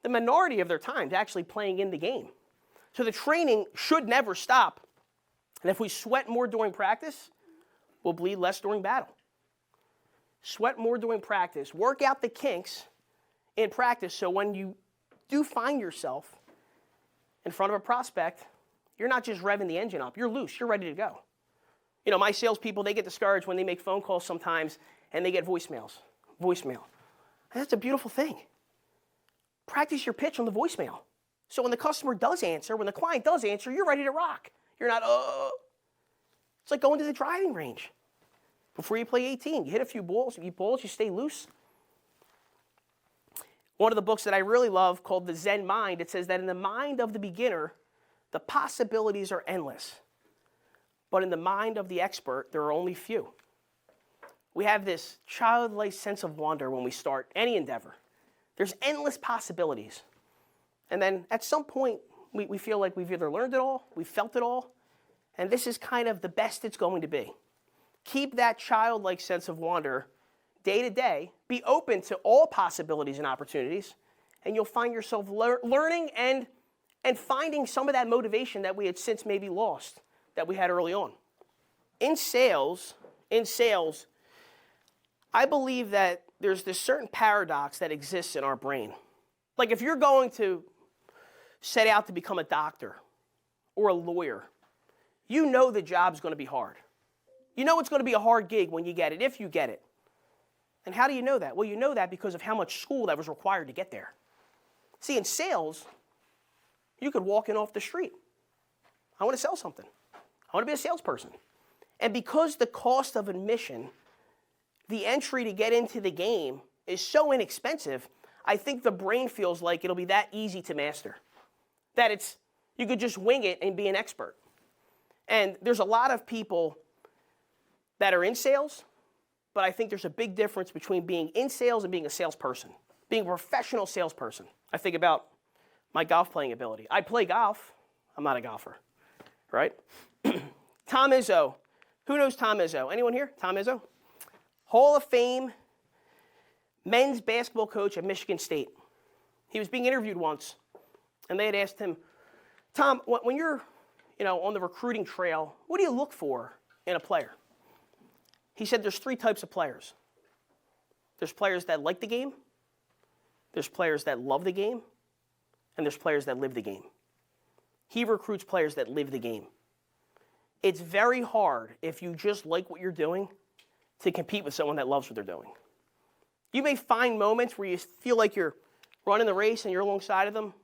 [SPEAKER 1] The minority of their time is actually playing in the game. So the training should never stop. And if we sweat more during practice, we'll bleed less during battle. Sweat more during practice. Work out the kinks in practice so when you do find yourself in front of a prospect, you're not just revving the engine up. You're loose. You're ready to go. You know, my salespeople, they get discouraged when they make phone calls sometimes and they get voicemail. And that's a beautiful thing. Practice your pitch on the voicemail. So when the customer does answer, when the client does answer, you're ready to rock. You're not, It's like going to the driving range. Before you play 18, you hit a few balls, you stay loose. One of the books that I really love called The Zen Mind, it says that in the mind of the beginner, the possibilities are endless. But in the mind of the expert, there are only few. We have this childlike sense of wonder when we start any endeavor. There's endless possibilities. And then at some point, we feel like we've either learned it all, we've felt it all, and this is kind of the best it's going to be. Keep that childlike sense of wonder day to day. Be open to all possibilities and opportunities, and you'll find yourself learning and finding some of that motivation that we had since maybe lost, that we had early on. In sales, I believe that there's this certain paradox that exists in our brain. Like if you're going to set out to become a doctor or a lawyer, you know the job's going to be hard. You know it's going to be a hard gig when you get it, if you get it. And how do you know that? Well, you know that because of how much school that was required to get there. See, in sales, you could walk in off the street. I want to sell something. I want to be a salesperson. And because the cost of admission, the entry to get into the game is so inexpensive, I think the brain feels like it'll be that easy to master. That you could just wing it and be an expert. And there's a lot of people that are in sales, but I think there's a big difference between being in sales and being a salesperson, being a professional salesperson. I think about my golf playing ability. I play golf. I'm not a golfer, right? Tom Izzo. Who knows Tom Izzo? Anyone here? Tom Izzo? Hall of Fame men's basketball coach at Michigan State. He was being interviewed once, and they had asked him, Tom, when you're on the recruiting trail, what do you look for in a player? He said there's 3 types of players. There's players that like the game, there's players that love the game, and there's players that live the game. He recruits players that live the game. It's very hard if you just like what you're doing to compete with someone that loves what they're doing. You may find moments where you feel like you're running the race and you're alongside of them,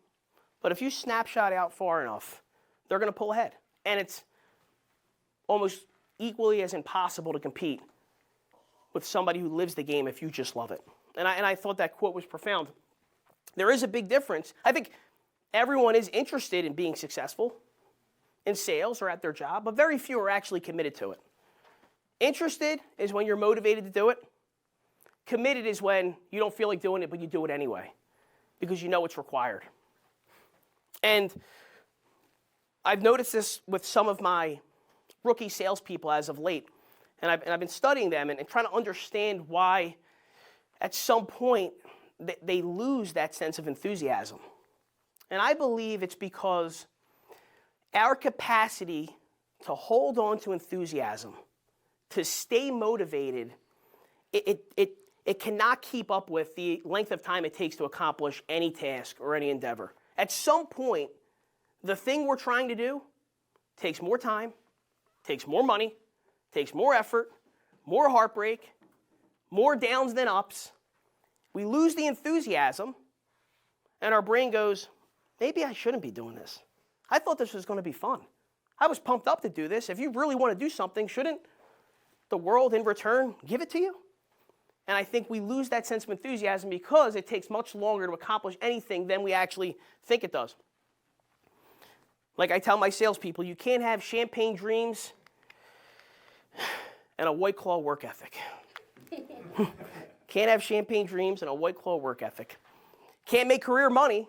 [SPEAKER 1] but if you snapshot out far enough, they're going to pull ahead. And it's almost equally as impossible to compete with somebody who lives the game if you just love it. And I thought that quote was profound. There is a big difference. I think everyone is interested in being successful in sales or at their job, but very few are actually committed to it. Interested is when you're motivated to do it. Committed is when you don't feel like doing it, but you do it anyway because you know it's required. And I've noticed this with some of my rookie salespeople as of late, and I've been studying them and trying to understand why at some point they lose that sense of enthusiasm. And I believe it's because our capacity to hold on to enthusiasm, to stay motivated, it cannot keep up with the length of time it takes to accomplish any task or any endeavor. At some point, the thing we're trying to do takes more time, takes more money, takes more effort, more heartbreak, more downs than ups. We lose the enthusiasm, and our brain goes, maybe I shouldn't be doing this. I thought this was going to be fun. I was pumped up to do this. If you really want to do something, shouldn't the world in return give it to you? And I think we lose that sense of enthusiasm because it takes much longer to accomplish anything than we actually think it does. Like I tell my salespeople, you can't have champagne dreams and a White Claw work ethic. Can't have champagne dreams and a White Claw work ethic. Can't make career money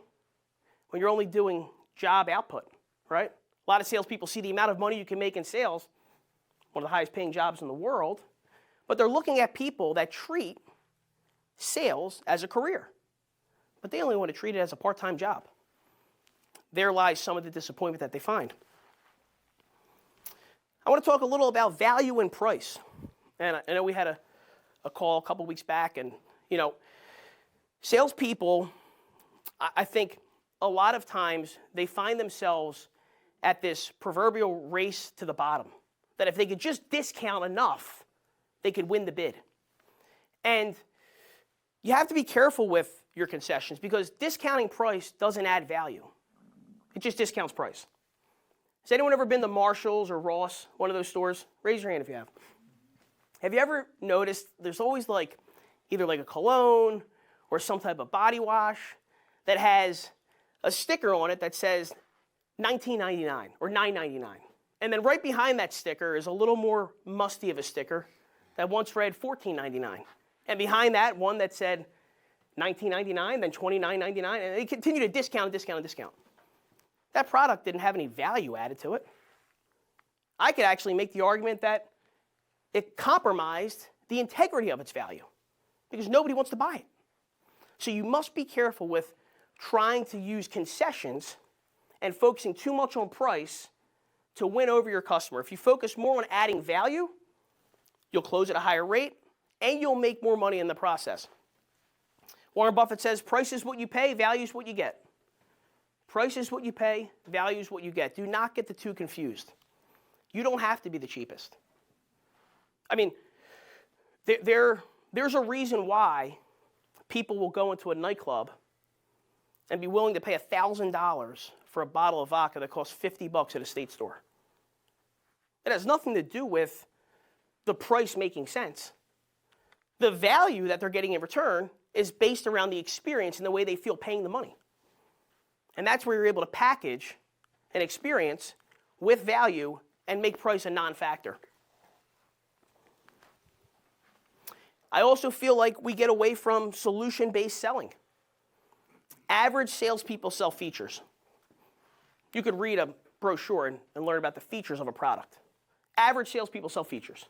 [SPEAKER 1] when you're only doing job output, right? A lot of salespeople see the amount of money you can make in sales, one of the highest paying jobs in the world, but they're looking at people that treat sales as a career, but they only want to treat it as a part-time job. There lies some of the disappointment that they find. I want to talk a little about value and price. And I know we had a call a couple weeks back, and salespeople, I think a lot of times they find themselves at this proverbial race to the bottom, that if they could just discount enough, they could win the bid. And you have to be careful with your concessions because discounting price doesn't add value. It just discounts price. Has anyone ever been to Marshall's or Ross, one of those stores? Raise your hand if you have. Have you ever noticed there's always either a cologne or some type of body wash that has a sticker on it that says $19.99 or $9.99. And then right behind that sticker is a little more musty of a sticker that once read $14.99. And behind that, one that said $19.99, then $29.99, and they continue to discount. That product didn't have any value added to it. I could actually make the argument that it compromised the integrity of its value because nobody wants to buy it. So you must be careful with trying to use concessions and focusing too much on price to win over your customer. If you focus more on adding value, you'll close at a higher rate and you'll make more money in the process. Warren Buffett says, price is what you pay, value is what you get. Price is what you pay, value is what you get. Do not get the two confused. You don't have to be the cheapest. I mean, there's a reason why people will go into a nightclub and be willing to pay $1,000 for a bottle of vodka that costs $50 at a state store. It has nothing to do with the price making sense. The value that they're getting in return is based around the experience and the way they feel paying the money. And that's where you're able to package an experience with value and make price a non-factor. I also feel like we get away from solution-based selling. Average salespeople sell features. You could read a brochure and learn about the features of a product. Average salespeople sell features.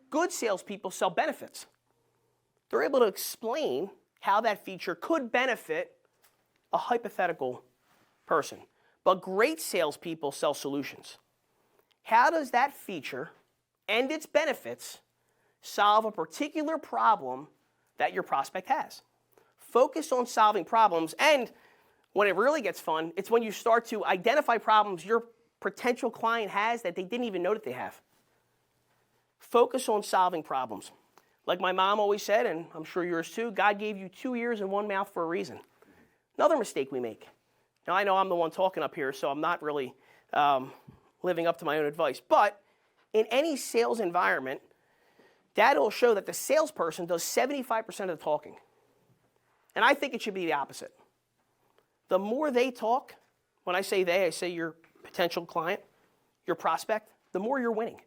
[SPEAKER 1] Good salespeople sell benefits. They're able to explain how that feature could benefit a hypothetical person. But great salespeople sell solutions. How does that feature and its benefits solve a particular problem that your prospect has? Focus on solving problems, and when it really gets fun, it's when you start to identify problems your potential client has that they didn't even know that they have. Focus on solving problems. Like my mom always said, and I'm sure yours too, God gave you 2 ears and 1 mouth for a reason. Another mistake we make. Now, I know I'm the one talking up here, so I'm not really living up to my own advice. But in any sales environment, data will show that the salesperson does 75% of the talking. And I think it should be the opposite. the more they talk, when I say they, I say your potential client, your prospect, the more you're winning.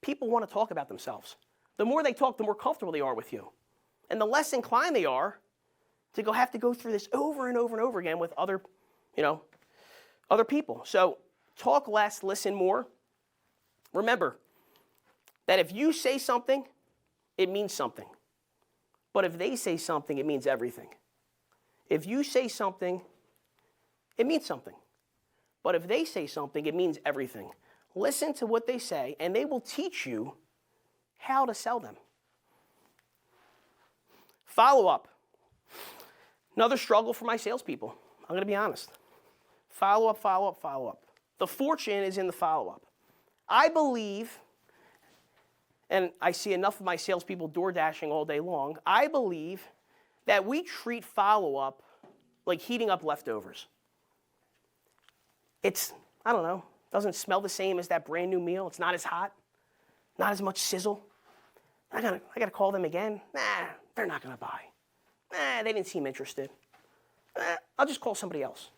[SPEAKER 1] People want to talk about themselves. The more they talk, the more comfortable they are with you. And the less inclined they are to have to go through this over and over and over again with other people. So talk less, listen more. Remember that if you say something, it means something. But if they say something, it means everything. If you say something, it means something. But if they say something, it means everything. Listen to what they say, and they will teach you how to sell them. Follow up. Another struggle for my salespeople. I'm going to be honest. Follow up, follow up, follow up. The fortune is in the follow up. I believe, and I see enough of my salespeople door dashing all day long, I believe that we treat follow up like heating up leftovers. It's, I don't know, doesn't smell the same as that brand new meal. It's not as hot, not as much sizzle. I gotta call them again. Nah, they're not gonna buy. Nah, they didn't seem interested. I'll just call somebody else.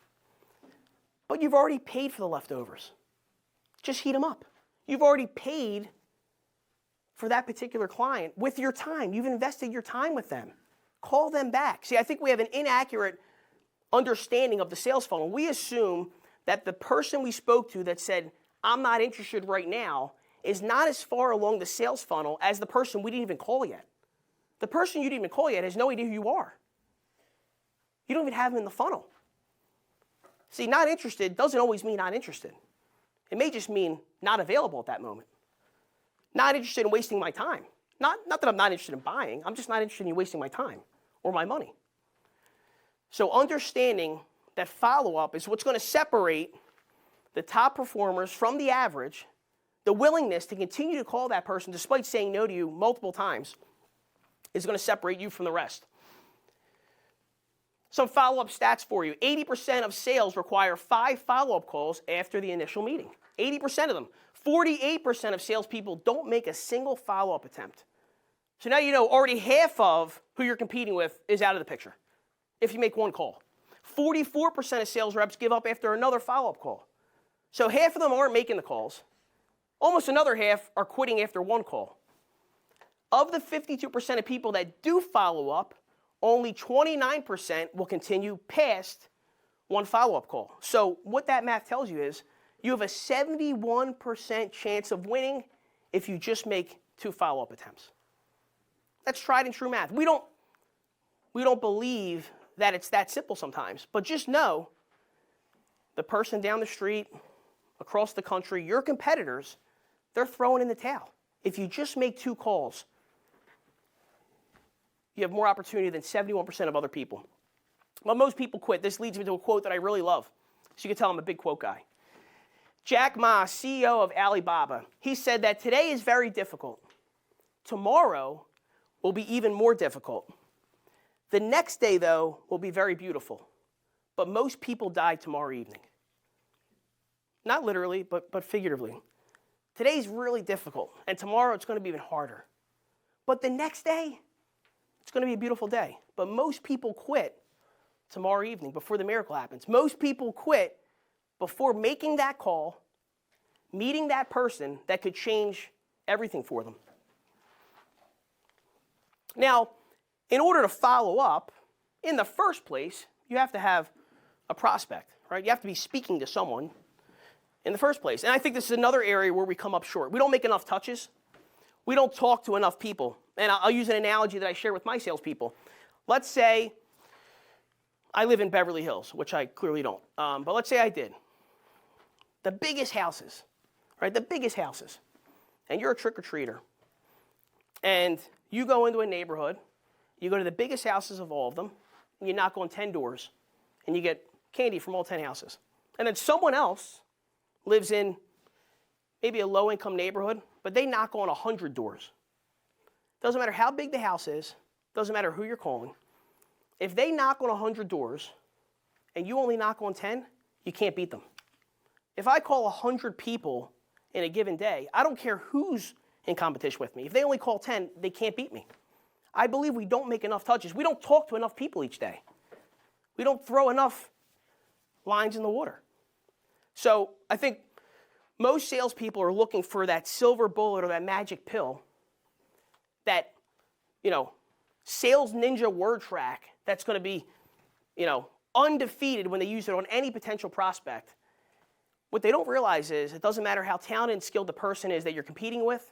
[SPEAKER 1] But you've already paid for the leftovers. Just heat them up. You've already paid for that particular client with your time. You've invested your time with them. Call them back. See, I think we have an inaccurate understanding of the sales funnel. We assume that the person we spoke to that said, I'm not interested right now, is not as far along the sales funnel as the person we didn't even call yet. The person you didn't even call yet has no idea who you are. You don't even have them in the funnel. See, not interested doesn't always mean not interested. It may just mean not available at that moment. Not interested in wasting my time. Not that I'm not interested in buying. I'm just not interested in you wasting my time or my money. So understanding that follow-up is what's going to separate the top performers from the average, the willingness to continue to call that person despite saying no to you multiple times is going to separate you from the rest. Some follow-up stats for you. 80% of sales require 5 follow-up calls after the initial meeting. 80% of them. 48% of salespeople don't make a single follow-up attempt. So now you know already half of who you're competing with is out of the picture if you make one call. 44% of sales reps give up after another follow-up call. So half of them aren't making the calls. Almost another half are quitting after one call. Of the 52% of people that do follow up, only 29% will continue past one follow-up call. So what that math tells you is you have a 71% chance of winning if you just make 2 follow-up attempts. That's tried and true math. We don't believe that it's that simple sometimes, but just know the person down the street, across the country, your competitors, they're throwing in the towel. If you just make 2 calls, you have more opportunity than 71% of other people. But most people quit. This leads me to a quote that I really love. So you can tell I'm a big quote guy. Jack Ma, CEO of Alibaba, he said that today is very difficult. Tomorrow will be even more difficult. The next day, though, will be very beautiful. But most people die tomorrow evening. Not literally, but figuratively. Today's really difficult, and tomorrow it's going to be even harder. But the next day, it's going to be a beautiful day. But most people quit tomorrow evening before the miracle happens. Most people quit before making that call, meeting that person that could change everything for them. Now, in order to follow up, in the first place, you have to have a prospect, right? You have to be speaking to someone in the first place. And I think this is another area where we come up short. We don't make enough touches. We don't talk to enough people. And I'll use an analogy that I share with my salespeople. Let's say I live in Beverly Hills, which I clearly don't. But let's say I did. The biggest houses, right? The biggest houses. And you're a trick-or-treater. And you go into a neighborhood. You go to the biggest houses of all of them. And you knock on 10 doors. And you get candy from all 10 houses. And then someone else lives in maybe a low-income neighborhood, but they knock on 100 doors. Doesn't matter how big the house is, doesn't matter who you're calling. If they knock on 100 doors and you only knock on 10, you can't beat them. If I call 100 people in a given day, I don't care who's in competition with me. If they only call 10, they can't beat me. I believe we don't make enough touches. We don't talk to enough people each day. We don't throw enough lines in the water. So I think most salespeople are looking for that silver bullet or that magic pill, that, sales ninja word track that's going to be, undefeated when they use it on any potential prospect. What they don't realize is it doesn't matter how talented and skilled the person is that you're competing with.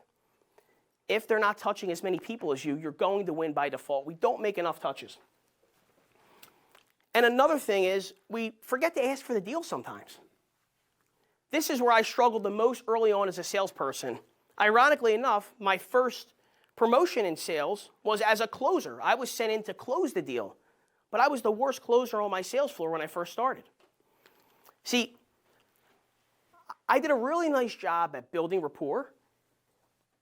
[SPEAKER 1] If they're not touching as many people as you, you're going to win by default. We don't make enough touches. And another thing is we forget to ask for the deal sometimes. This is where I struggled the most early on as a salesperson. Ironically enough, my first promotion in sales was as a closer. I was sent in to close the deal, but I was the worst closer on my sales floor when I first started. See, I did a really nice job at building rapport,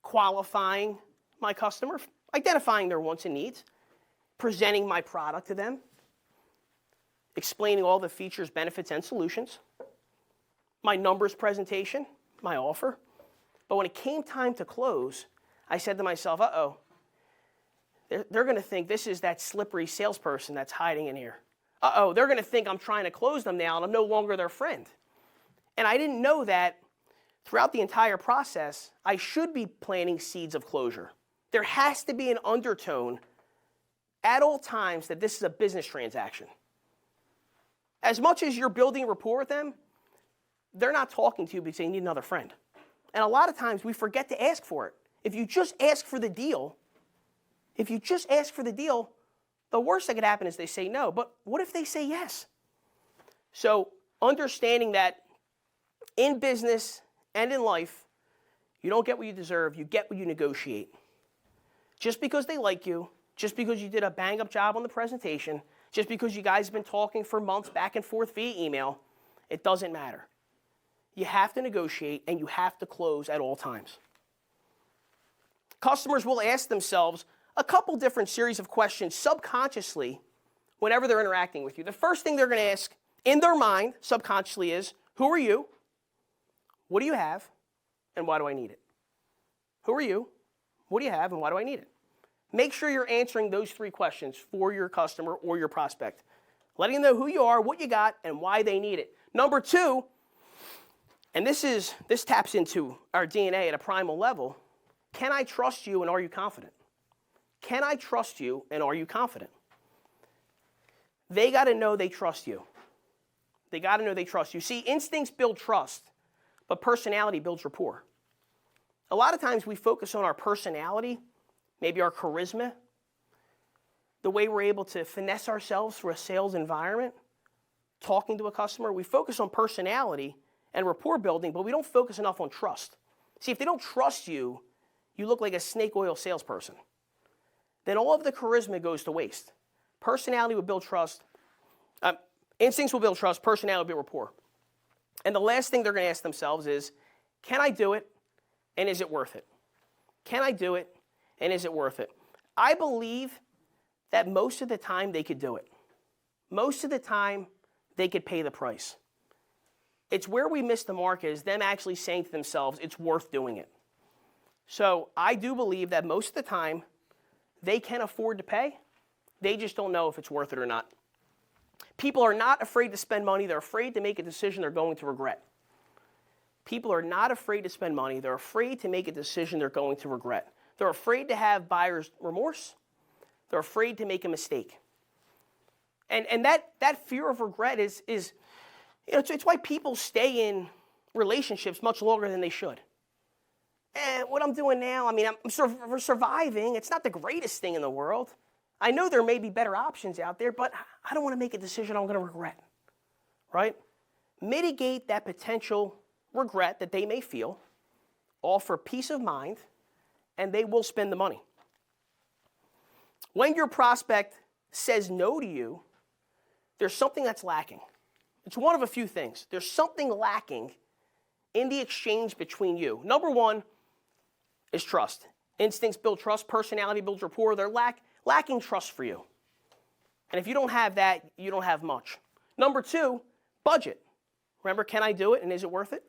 [SPEAKER 1] qualifying my customer, identifying their wants and needs, presenting my product to them, explaining all the features, benefits, and solutions, my numbers presentation, my offer. But when it came time to close, I said to myself, uh-oh, they're going to think this is that slippery salesperson that's hiding in here. Uh-oh, they're going to think I'm trying to close them now and I'm no longer their friend. And I didn't know that throughout the entire process, I should be planting seeds of closure. There has to be an undertone at all times that this is a business transaction. As much as you're building rapport with them, they're not talking to you because they need another friend. And a lot of times we forget to ask for it. If you just ask for the deal, the worst that could happen is they say no. But what if they say yes? So understanding that in business and in life, you don't get what you deserve, you get what you negotiate. Just because they like you, just because you did a bang-up job on the presentation, just because you guys have been talking for months back and forth via email, it doesn't matter. You have to negotiate and you have to close at all times. Customers will ask themselves a couple different series of questions subconsciously whenever they're interacting with you. The first thing they're going to ask in their mind subconsciously is, who are you? What do you have? And why do I need it? Who are you? What do you have? And why do I need it? Make sure you're answering those three questions for your customer or your prospect. Letting them know who you are, what you got, and why they need it. Number two, and this taps into our DNA at a primal level, can I trust you and are you confident? Can I trust you and are you confident? They got to know they trust you. They got to know they trust you. See, instincts build trust, but personality builds rapport. A lot of times we focus on our personality, maybe our charisma, the way we're able to finesse ourselves through a sales environment, talking to a customer. We focus on personality and rapport building, but we don't focus enough on trust. See, if they don't trust you, you look like a snake oil salesperson. Then all of the charisma goes to waste. Personality will build trust. Instincts will build trust. Personality will build rapport. And the last thing they're going to ask themselves is, can I do it and is it worth it? Can I do it and is it worth it? I believe that most of the time they could do it. Most of the time they could pay the price. It's where we miss the mark is them actually saying to themselves, it's worth doing it. So I do believe that most of the time they can afford to pay. They just don't know if it's worth it or not. People are not afraid to spend money. They're afraid to make a decision they're going to regret. People are not afraid to spend money. They're afraid to make a decision they're going to regret. They're afraid to have buyer's remorse. They're afraid to make a mistake. And that fear of regret is it's why people stay in relationships much longer than they should. What I'm doing now, I'm surviving. It's not the greatest thing in the world. I know there may be better options out there, but I don't want to make a decision I'm going to regret, right? Mitigate that potential regret that they may feel, offer peace of mind, and they will spend the money. When your prospect says no to you, there's something that's lacking. It's one of a few things. There's something lacking in the exchange between you. Number one is trust. Instincts build trust. Personality builds rapport. They're lacking trust for you. And if you don't have that, you don't have much. Number two, budget. Remember, can I do it and is it worth it?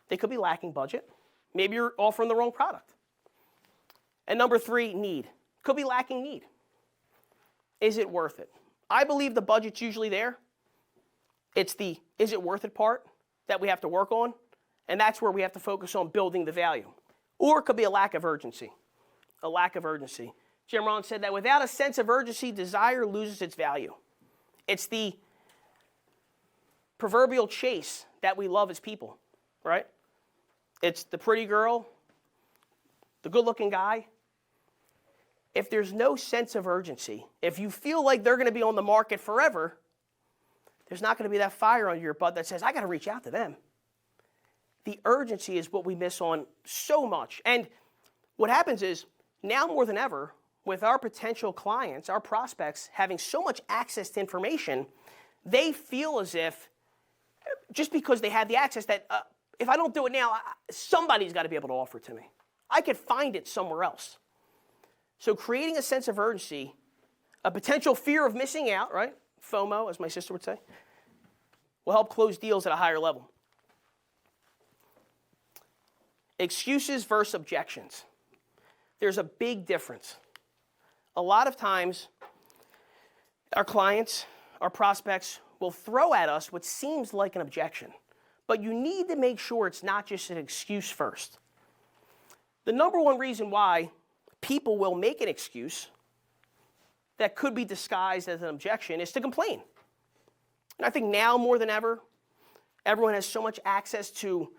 [SPEAKER 1] They could be lacking budget. Maybe you're offering the wrong product. And number three, need. Could be lacking need. Is it worth it? I believe the budget's usually there. It's the is it worth it part that we have to work on, and that's where we have to focus on building the value. Or it could be a lack of urgency. A lack of urgency. Jim Rohn said that without a sense of urgency, desire loses its value. It's the proverbial chase that we love as people, right? It's the pretty girl, the good-looking guy. If there's no sense of urgency, if you feel like they're going to be on the market forever, there's not going to be that fire under your butt that says, I got to reach out to them. The urgency is what we miss on so much. And what happens is, now more than ever, with our potential clients, our prospects having so much access to information, they feel as if, just because they have the access, that if I don't do it now, somebody's got to be able to offer it to me. I could find it somewhere else. So creating a sense of urgency, a potential fear of missing out, right? FOMO, as my sister would say, will help close deals at a higher level. Excuses versus objections. There's a big difference. A lot of times, our clients, our prospects will throw at us what seems like an objection. But you need to make sure it's not just an excuse first. The number one reason why people will make an excuse that could be disguised as an objection is to complain. And I think now more than ever, everyone has so much access to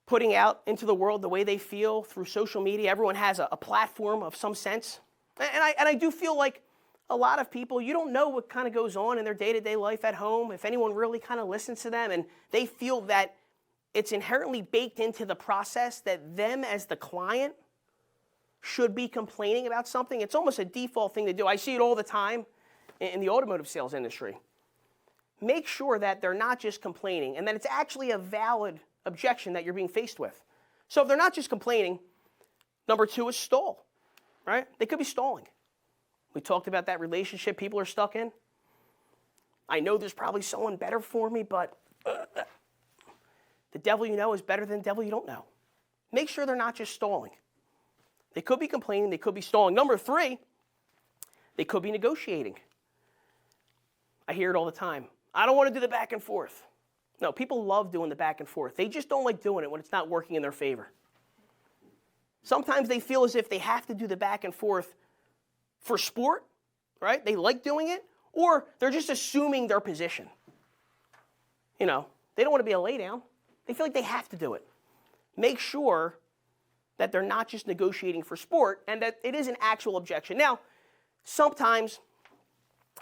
[SPEAKER 1] putting out into the world the way they feel through social media. Everyone has a platform of some sense. And I do feel like a lot of people, you don't know what kind of goes on in their day-to-day life at home, if anyone really kind of listens to them, and they feel that it's inherently baked into the process that them as the client should be complaining about something. It's almost a default thing to do. I see it all the time in the automotive sales industry. Make sure that they're not just complaining and that it's actually a valid objection that you're being faced with. So if they're not just complaining, number two is stall, right? They could be stalling. We talked about that relationship people are stuck in. I know there's probably someone better for me, but the devil you know is better than the devil you don't know. Make sure they're not just stalling. They could be complaining, they could be stalling. Number three, they could be negotiating. I hear it all the time. I don't want to do the back and forth. No, people love doing the back and forth. They just don't like doing it when it's not working in their favor. Sometimes they feel as if they have to do the back and forth for sport, right? They like doing it, or they're just assuming their position. You know, they don't want to be a laydown. They feel like they have to do it. Make sure that they're not just negotiating for sport and that it is an actual objection. Now, sometimes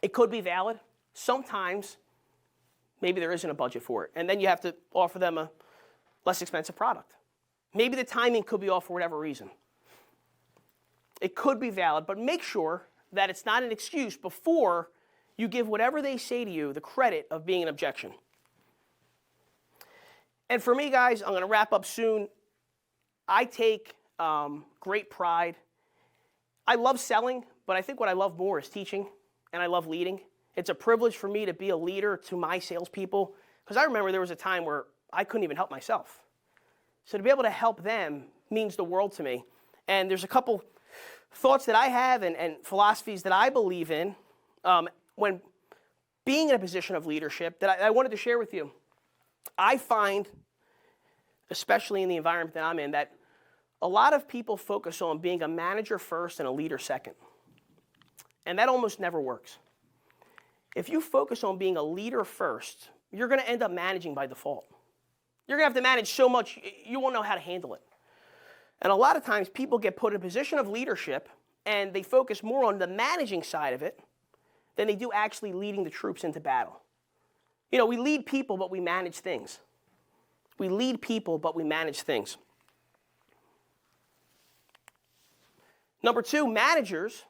[SPEAKER 1] it could be valid. Sometimes maybe there isn't a budget for it, and then you have to offer them a less expensive product. Maybe the timing could be off for whatever reason. It could be valid, but make sure that it's not an excuse before you give whatever they say to you the credit of being an objection. And for me, guys, I'm going to wrap up soon. I take great pride. I love selling, but I think what I love more is teaching, and I love leading. It's a privilege for me to be a leader to my salespeople, because I remember there was a time where I couldn't even help myself. So to be able to help them means the world to me. And there's a couple thoughts that I have and philosophies that I believe in when being in a position of leadership that I wanted to share with you. I find, especially in the environment that I'm in, that a lot of people focus on being a manager first and a leader second. And that almost never works. If you focus on being a leader first, you're going to end up managing by default. You're going to have to manage so much, you won't know how to handle it. And a lot of times people get put in a position of leadership and they focus more on the managing side of it than they do actually leading the troops into battle. You know, we lead people, but we manage things. We lead people, but we manage things. Number two, managers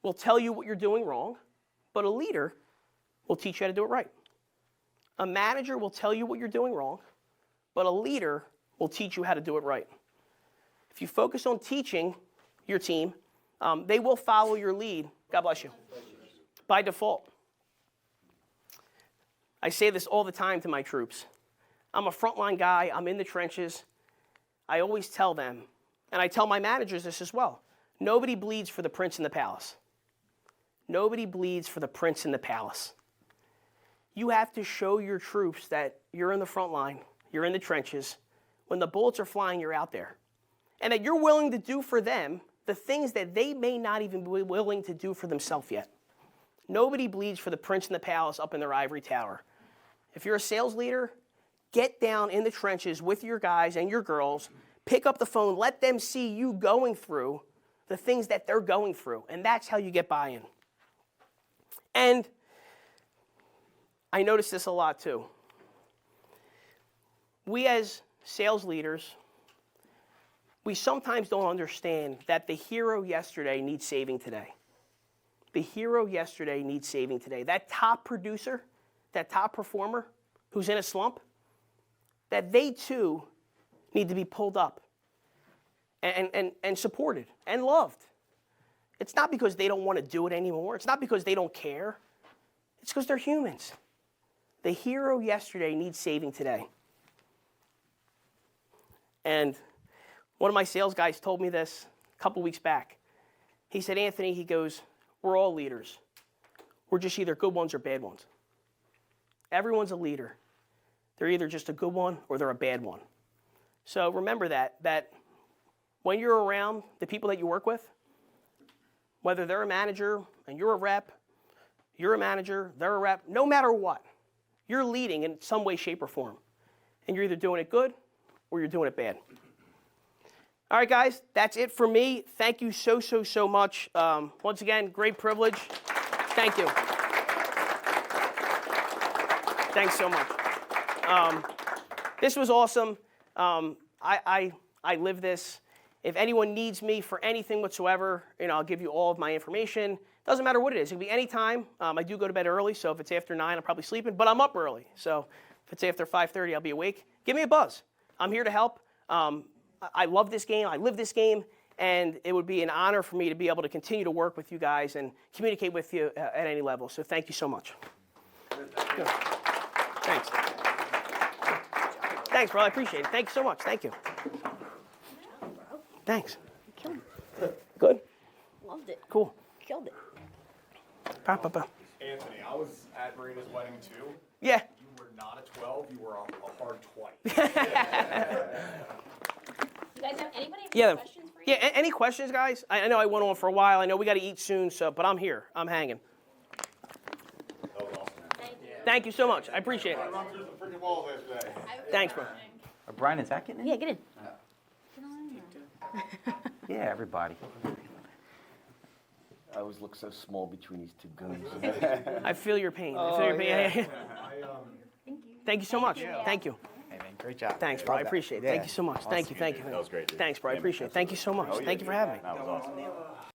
[SPEAKER 1] will tell you what you're doing wrong, but a leader will teach you how to do it right. A manager will tell you what you're doing wrong, but a leader will teach you how to do it right. If you focus on teaching your team, they will follow your lead. God bless you. By default. I say this all the time to my troops. I'm a frontline guy. I'm in the trenches. I always tell them, and I tell my managers this as well, nobody bleeds for the prince in the palace. Nobody bleeds for the prince in the palace. You have to show your troops that you're in the front line, you're in the trenches. When the bullets are flying, you're out there. And that you're willing to do for them the things that they may not even be willing to do for themselves yet. Nobody bleeds for the prince in the palace up in their ivory tower. If you're a sales leader, get down in the trenches with your guys and your girls, pick up the phone, let them see you going through the things that they're going through, and that's how you get buy-in. And I notice this a lot too. We as sales leaders, we sometimes don't understand that the hero yesterday needs saving today. The hero yesterday needs saving today. That top producer, that top performer who's in a slump, that they too need to be pulled up and supported and loved. It's not because they don't want to do it anymore. It's not because they don't care. It's because they're humans. The hero yesterday needs saving today. And one of my sales guys told me this a couple weeks back. He said, Anthony, he goes, we're all leaders. We're just either good ones or bad ones. Everyone's a leader. They're either just a good one or they're a bad one. So remember that when you're around the people that you work with, whether they're a manager and you're a rep, you're a manager, they're a rep, no matter what, you're leading in some way, shape, or form. And you're either doing it good or you're doing it bad. All right, guys, that's it for me. Thank you so much. Once again, great privilege. Thank you. Thanks so much. This was awesome. I live this. If anyone needs me for anything whatsoever, I'll give you all of my information. Doesn't matter what it is. It can be any time. I do go to bed early, so if it's after 9, I'm probably sleeping, but I'm up early. So if it's after 5:30, I'll be awake. Give me a buzz. I'm here to help. I love this game. I live this game, and it would be an honor for me to be able to continue to work with you guys and communicate with you at any level. So thank you so much. Good. Thanks. Thanks, bro. I appreciate it. Thank you so much. Thank you. Thanks.
[SPEAKER 3] Killed it.
[SPEAKER 1] Good?
[SPEAKER 3] Loved it.
[SPEAKER 1] Cool.
[SPEAKER 3] Killed it.
[SPEAKER 1] Anthony,
[SPEAKER 4] I was at Marina's wedding too.
[SPEAKER 1] Yeah.
[SPEAKER 4] You were not a 12, you were a hard 20.
[SPEAKER 3] You guys have anybody have
[SPEAKER 1] Yeah.
[SPEAKER 3] any questions for you?
[SPEAKER 1] Yeah. Any questions, guys? I know I went on for a while. I know we got to eat soon, but I'm here. I'm hanging.
[SPEAKER 4] That was awesome, man.
[SPEAKER 3] Thank you.
[SPEAKER 1] Thank you so much. I appreciate it.
[SPEAKER 4] Run through the freaking walls yesterday.
[SPEAKER 1] Thanks, bro.
[SPEAKER 5] Brian, is that getting in?
[SPEAKER 3] Yeah, get in.
[SPEAKER 5] Yeah, everybody.
[SPEAKER 6] I always look so small between these two guns.
[SPEAKER 1] I feel your pain. I feel your pain. Yeah.
[SPEAKER 3] Thank you.
[SPEAKER 1] Thank you so much. Thank you.
[SPEAKER 5] Hey, man, great job.
[SPEAKER 1] Thanks, bro. I appreciate it. Thank you so much. Thank you.
[SPEAKER 4] That was great, dude.
[SPEAKER 1] Thanks, bro. I appreciate it. Thank you so much. Thank you for having me.
[SPEAKER 4] That was awesome.